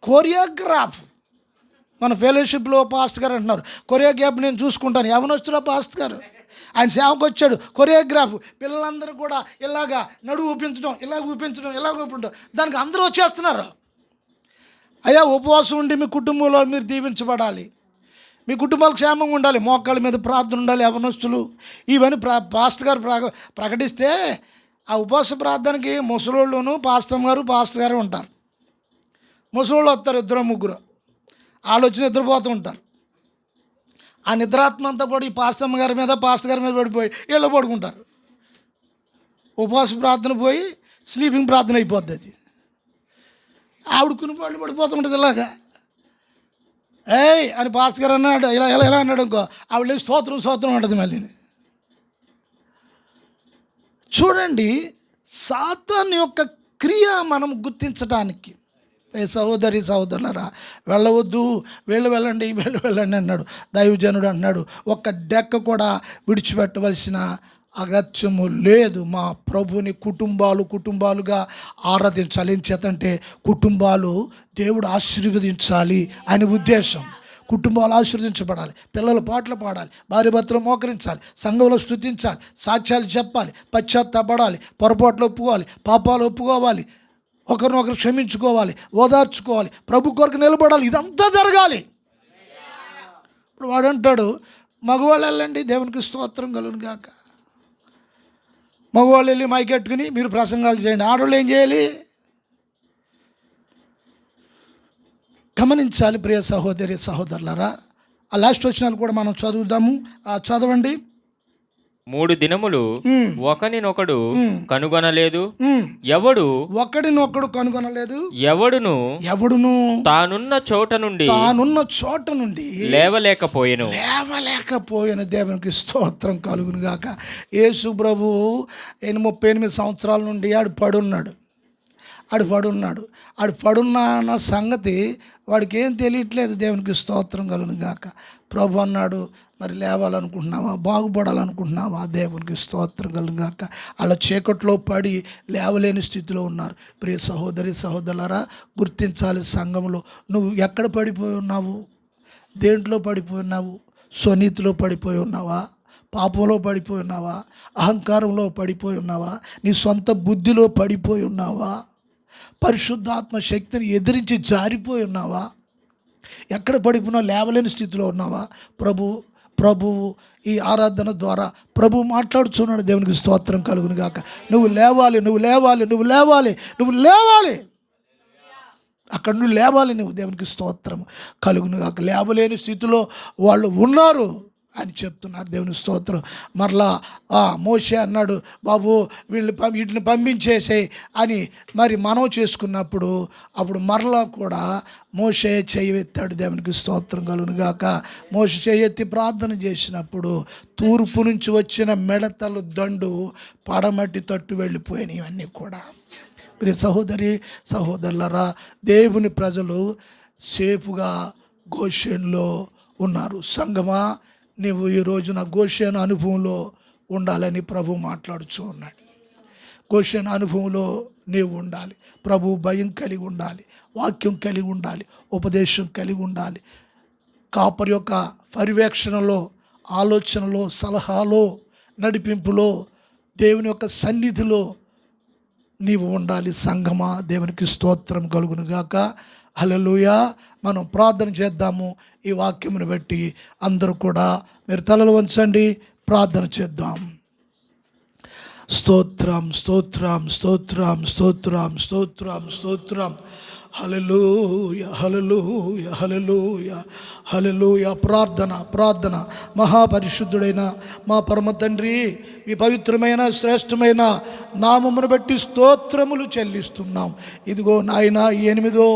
కొరియోగ్రాఫ్. మన ఫెలోషిప్లో పాస్టర్ గారు అంటున్నారు, కొరియోగ్రాఫ్ నేను చూసుకుంటాను. యవనస్తుడా పాస్టర్ గారు? ఆయన సేవకు వచ్చాడు, కొరియోగ్రాఫ్. పిల్లలందరూ కూడా ఇలాగా నడువు ఊపించడం, ఇలాగ ఊపించడం, దానికి అందరూ వచ్చేస్తున్నారు. అయ్యా, ఉపవాసం ఉండి మీ కుటుంబంలో మీరు దీవించబడాలి, మీ కుటుంబాలు క్షేమంగా ఉండాలి, మోకాళ్ళ మీద ప్రార్థన ఉండాలి. యవనస్తులు ఇవన్నీ పాస్టర్ గారు ప్రకటిస్తే ఆ ఉపవాస ప్రార్థనకి ముసలోళ్ళును పాస్టర్ గారు ఉంటారు. ముసలోళ్ళు వస్తారు, 2-3. వాళ్ళు వచ్చి నిద్రపోతూ ఉంటారు. ఆ నిద్రాత్మ అంతా కూడా ఈ పాస్టర్ గారి మీద పడిపోయి వీళ్ళు పడుకుంటారు. ఉపవాస ప్రార్థన పోయి స్లీపింగ్ ప్రార్థన అయిపోద్ది. అది ఆవిడ కునిపాళ్ళు పడిపోతుంటుంది ఇలాగా. అని పాస్టర్ గారు అన్నాడు, ఇలా అన్నాడు ఇంకో, ఆవిడ స్తోత్రం ఉంటుంది మళ్ళీ. చూడండి, సాతాను యొక్క క్రియ మనం గుర్తించడానికి. సహోదరులారా, వెళ్ళవద్దు, వెళ్ళండి అన్నాడు దైవజనుడు. అన్నాడు, ఒక్క డెక్క కూడా విడిచిపెట్టవలసిన అగత్యము లేదు. మా ప్రభుని కుటుంబాలుగా ఆరాధించాలి. ఏం చేతంటే కుటుంబాలు దేవుడు ఆశీర్వదించాలి అనే ఉద్దేశం. కుటుంబాలు ఆశీర్వదించబడాలి, పిల్లలు పాటలు పాడాలి, భార్య భర్తలు మోకరించాలి, సంఘంలో స్తుతించాలి, సాక్ష్యాలు చెప్పాలి, పశ్చాత్తాపడాలి, పొరపాట్లు ఒప్పుకోవాలి, పాపాలు ఒప్పుకోవాలి, ఒకరినొకరు క్షమించుకోవాలి, ఓదార్చుకోవాలి, ప్రభు కొరకు నిలబడాలి. ఇదంతా జరగాలి. ఇప్పుడు వాడు అంటాడు, మగవాళ్ళు వెళ్ళండి, దేవునికి స్తోత్రం కలుగును గాక. మగవాళ్ళు వెళ్ళి మైకెట్టుకుని మీరు ప్రసంగాలు చేయండి. ఆడవాళ్ళు ఏం చేయాలి? గమనించాలి ప్రియ సహోదరులారా. ఆ లాస్ట్ వచనాలు కూడా మనం చదువుదాము. చదవండి. 3 దినములు ఒకనినొకడు కనుగొనలేదు, ఒకడినొకడు కనుగొనలేదు, ఎవడును తానున్న చోట నుండి లేవలేకపోయెను. దేవునికి స్తోత్రం కలుగును గాక. యేసు ప్రభు 38 సంవత్సరాల నుండి ఆడు పడున్న సంగతి వాడికి ఏం తెలియట్లేదు. దేవునికి స్తోత్రం కలుగును గాక. ప్రభు అన్నాడు, మరి లేవాలనుకుంటున్నావా, బాగుపడాలనుకుంటున్నావా? దేవునికి స్తోత్రం కలుగును గాక. అలా చీకట్లో పడి లేవలేని స్థితిలో ఉన్నారు. ప్రియ సహోదరులారా, గుర్తించాలి. సంఘంలో నువ్వు ఎక్కడ పడిపోయి ఉన్నావు? దేంట్లో పడిపోయి ఉన్నావు? స్వనీతిలో పడిపోయి ఉన్నావా? పాపంలో పడిపోయి ఉన్నావా? అహంకారంలో పడిపోయి ఉన్నావా? నీ సొంత బుద్ధిలో పడిపోయి ఉన్నావా? పరిశుద్ధాత్మ శక్తిని ఎదిరించి జారిపోయి ఉన్నావా? ఎక్కడ పడిపోయినా లేవలేని స్థితిలో ఉన్నావా? ప్రభువు ఈ ఆరాధన ద్వారా ప్రభు మాట్లాడుచున్నాడు. దేవునికి స్తోత్రం కలుగును గాక. నువ్వు లేవాలి. అక్కడ నువ్వు లేవాలి. నువ్వు దేవునికి స్తోత్రం కలుగును గాక. లేవలేని స్థితిలో వాళ్ళు ఉన్నారు అని చెప్తున్నారు. దేవుని స్తోత్రం. మరలా మోషే అన్నాడు, బాబు వీటిని పంపించేసే అని మరి మనవి చేసుకున్నప్పుడు అప్పుడు మరలా కూడా మోషే చేయెత్తాడు. దేవునికి స్తోత్రం కలుగును గాక. మోషే చేయెత్తి ప్రార్థన చేసినప్పుడు తూర్పు నుంచి వచ్చిన మిడతలు దండు పడమటి తట్టు వెళ్ళిపోయినాయి. ఇవన్నీ కూడా ప్రియ సహోదరులారా, దేవుని ప్రజలు సేఫ్గా గోషెన్లో ఉన్నారు. సంగమా, నీవు ఈ రోజున గోషెను అనుభవంలో ఉండాలని ప్రభు మాట్లాడుతూ ఉన్నాడు. గోషెను అనుభవంలో నీవు ఉండాలి. ప్రభు భయం కలిగి ఉండాలి, వాక్యం కలిగి ఉండాలి, ఉపదేశం కలిగి ఉండాలి. కాపరి యొక్క పర్యవేక్షణలో, ఆలోచనలో, సలహాలో, నడిపింపులో, దేవుని యొక్క సన్నిధిలో నీవు ఉండాలి. సంగమా, దేవునికి స్తోత్రం కలుగును గాక. హల్లెలూయా. మనం ప్రార్థన చేద్దాము. ఈ వాక్యమును బట్టి అందరూ కూడా మీరు తలలు వంచండి, ప్రార్థన చేద్దాం. స్తోత్రం, స్తోత్రం, స్తోత్రం, స్తోత్రం, స్తోత్రం, స్తోత్రం. హల్లెలూయా, హల్లెలూయా, హల్లెలూయా, హల్లెలూయా. ప్రార్థన. మహాపరిశుద్ధుడైన మా పరమ తండ్రి, మీ పవిత్రమైన శ్రేష్టమైన నామమును బట్టి స్తోత్రములు చెల్లిస్తున్నాం. ఇదిగో నాయన, 8వ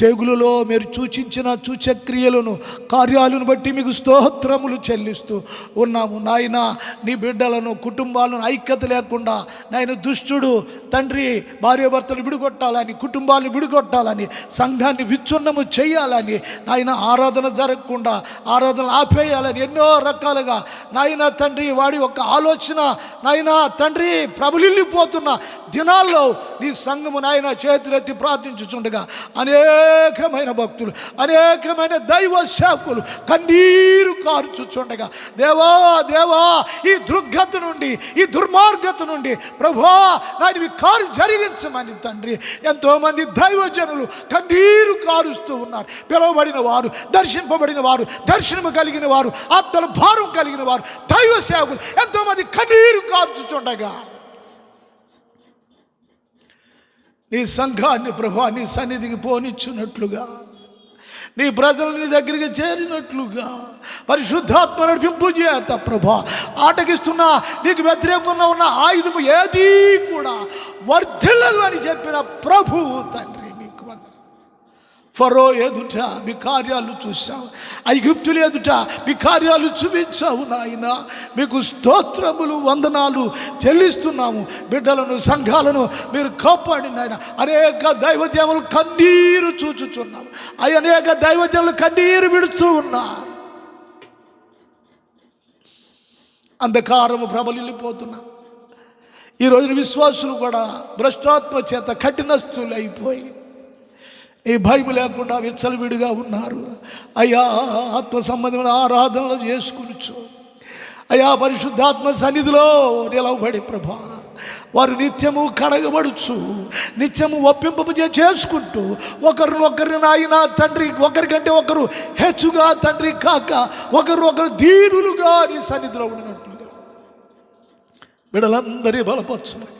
తెగులులో మీరు సూచించిన సూచక్రియలను, కార్యాలను బట్టి మీకు స్తోత్రములు చెల్లిస్తూ ఉన్నాము. నాయన, నీ బిడ్డలను, కుటుంబాలను ఐక్యత లేకుండా నాయన దుష్టుడు తండ్రి భార్యాభర్తలు విడిగొట్టాలని, కుటుంబాలను విడిగొట్టాలని, సంఘాన్ని విచ్ఛిన్నము చేయాలని, నాయన ఆరాధన జరగకుండా ఆరాధన ఆపేయాలని ఎన్నో రకాలుగా నాయన తండ్రి వాడి యొక్క ఆలోచన నాయన తండ్రి ప్రబలిల్లిపోతున్న దినాల్లో నీ సంఘము నాయన చేతులెత్తి ప్రార్థించుచుండగా అనేకమైన భక్తులు, అనేకమైన దైవ సేవకులు కన్నీరు కార్చుచుండగా, దేవా ఈ దుర్గత నుండి, ఈ దుర్మార్గత నుండి ప్రభువా నాయన కార్యం జరిగించమని తండ్రి ఎంతోమంది దైవజనులు కన్నీరు కారుస్తూ ఉన్నారు. పిలువబడిన వారు, దర్శింపబడిన వారు, దర్శనము కలిగిన వారు, ఆత్మల భారం కలిగిన వారు, దైవ సేవకులు ఎంతోమంది కన్నీరు కార్చుచుండగా నీ సంఘాన్ని ప్రభువా నీ సన్నిధికి పోనిచ్చున్నట్లుగా, నీ ప్రజలు నీ దగ్గరికి చేరినట్లుగా పరిశుద్ధాత్మ నడిపింపు చేత ప్రభా ఆటగిస్తున్నా నీకు వ్యతిరేకంగా ఉన్న ఆయుధము ఏదీ కూడా వర్ధిల్లదు అని చెప్పిన ప్రభువు తండ్రి, ఫరో ఎదుట మీ కార్యాలు చూసావు, ఐగుప్తుల ఎదుట మీ కార్యాలు చూపించావు నాయన. మీకు స్తోత్రములు, వందనాలు చెల్లిస్తున్నాము. బిడ్డలను, సంఘాలను మీరు కాపాడిన ఆయన. అనేక దైవజనులు కన్నీరు చూచుచున్నాము. అనేక దైవజనులు కన్నీరు విడుతూ ఉన్నారు. అంధకారము ప్రబలిల్లిపోతున్నా. ఈరోజు విశ్వాసులు కూడా భ్రష్టాత్మ చేత కఠినస్తులు అయిపోయి ఈ భయం లేకుండా విచ్చలవిడిగా ఉన్నారు. అయ్యా, ఆత్మ సంబంధమైన ఆరాధనలు చేసుకునిచ్చు అయ్యా, పరిశుద్ధాత్మ సన్నిధిలో నిలవబడి ప్రభా వారు నిత్యము కడగబడుచు, నిత్యము ఒప్పింపు చేసుకుంటూ ఒకరినొకరిని నాయన తండ్రి, ఒకరికంటే ఒకరు హెచ్చుగా తండ్రి కాక ఒకరు దీనులుగా నీ సన్నిధిలో ఉన్నట్లుగా బిడ్డలందరి బలపరచమని,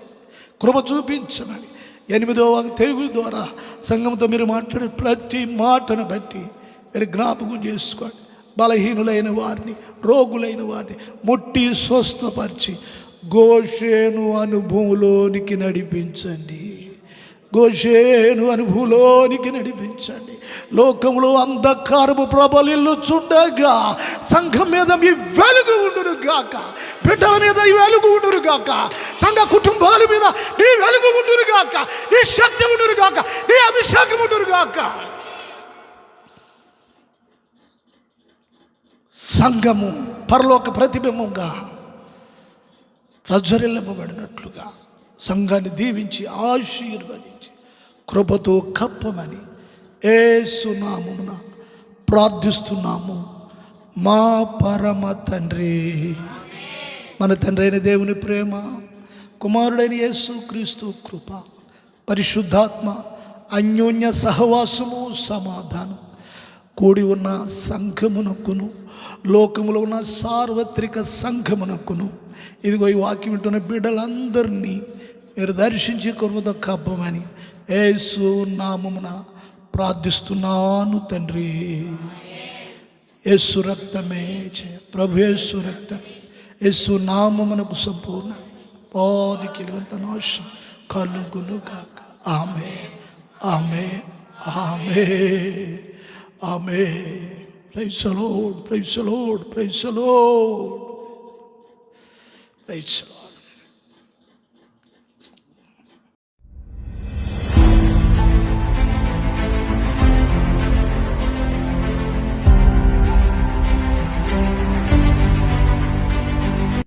కృప చూపించమని 8వ తెగులు ద్వారా సంఘంతో మీరు మాట్లాడే ప్రతి మాటను బట్టి మీరు జ్ఞాపకం చేసుకోండి. బలహీనులైన వారిని, రోగులైన వారిని ముట్టి స్వస్థపరిచి గోషేను అనుభవంలోనికి నడిపించండి. గోషేను అనుభవంలోనికి నడిపించండి. లోకంలో అంధకారము ప్రబలిల్లుచుండగా సంఘం మీద మీ వెలుగు ఉండును గాక, బిడ్డల మీద నీ వెలుగు ఉండును గాక, సంఘ కుటుంబాల మీద నీ వెలుగు ఉండును గాక, నీ శక్తి ఉండును గాక, నీ అభిషేకం ఉండును గాక. సంఘము పరలోక ప్రతిబింబంగా ప్రజ్వరిల్లబడినట్లుగా సంఘాన్ని దీవించి ఆశీర్వదించి కృపతో కప్పమని యేసు నామమున ప్రార్థిస్తున్నాము మా పరమ తండ్రి. మన తండ్రి అయిన దేవుని ప్రేమ, కుమారుడైన యేసు క్రీస్తు కృప, పరిశుద్ధాత్మ అన్యోన్య సహవాసము, సమాధానం కూడి ఉన్న సంఘమునకును, లోకములో ఉన్న సార్వత్రిక సంఘమునకును, ఇదిగో ఈ వాక్యం వింటున్న బిడ్డలందరినీ మీరు దర్శించి కృపతో కప్పమని యేసు నామమున ప్రార్థిస్తున్నాను తండ్రి. యేసు రక్తమే ప్రభు, యేసు రక్తం, యేసు నామమునకు సంపూర్ణ పాదికిలంత నాశం కలుగునుగాక. Amen, amen, amen, amen. Praise the Lord, praise the Lord, praise the Lord, praise the lord.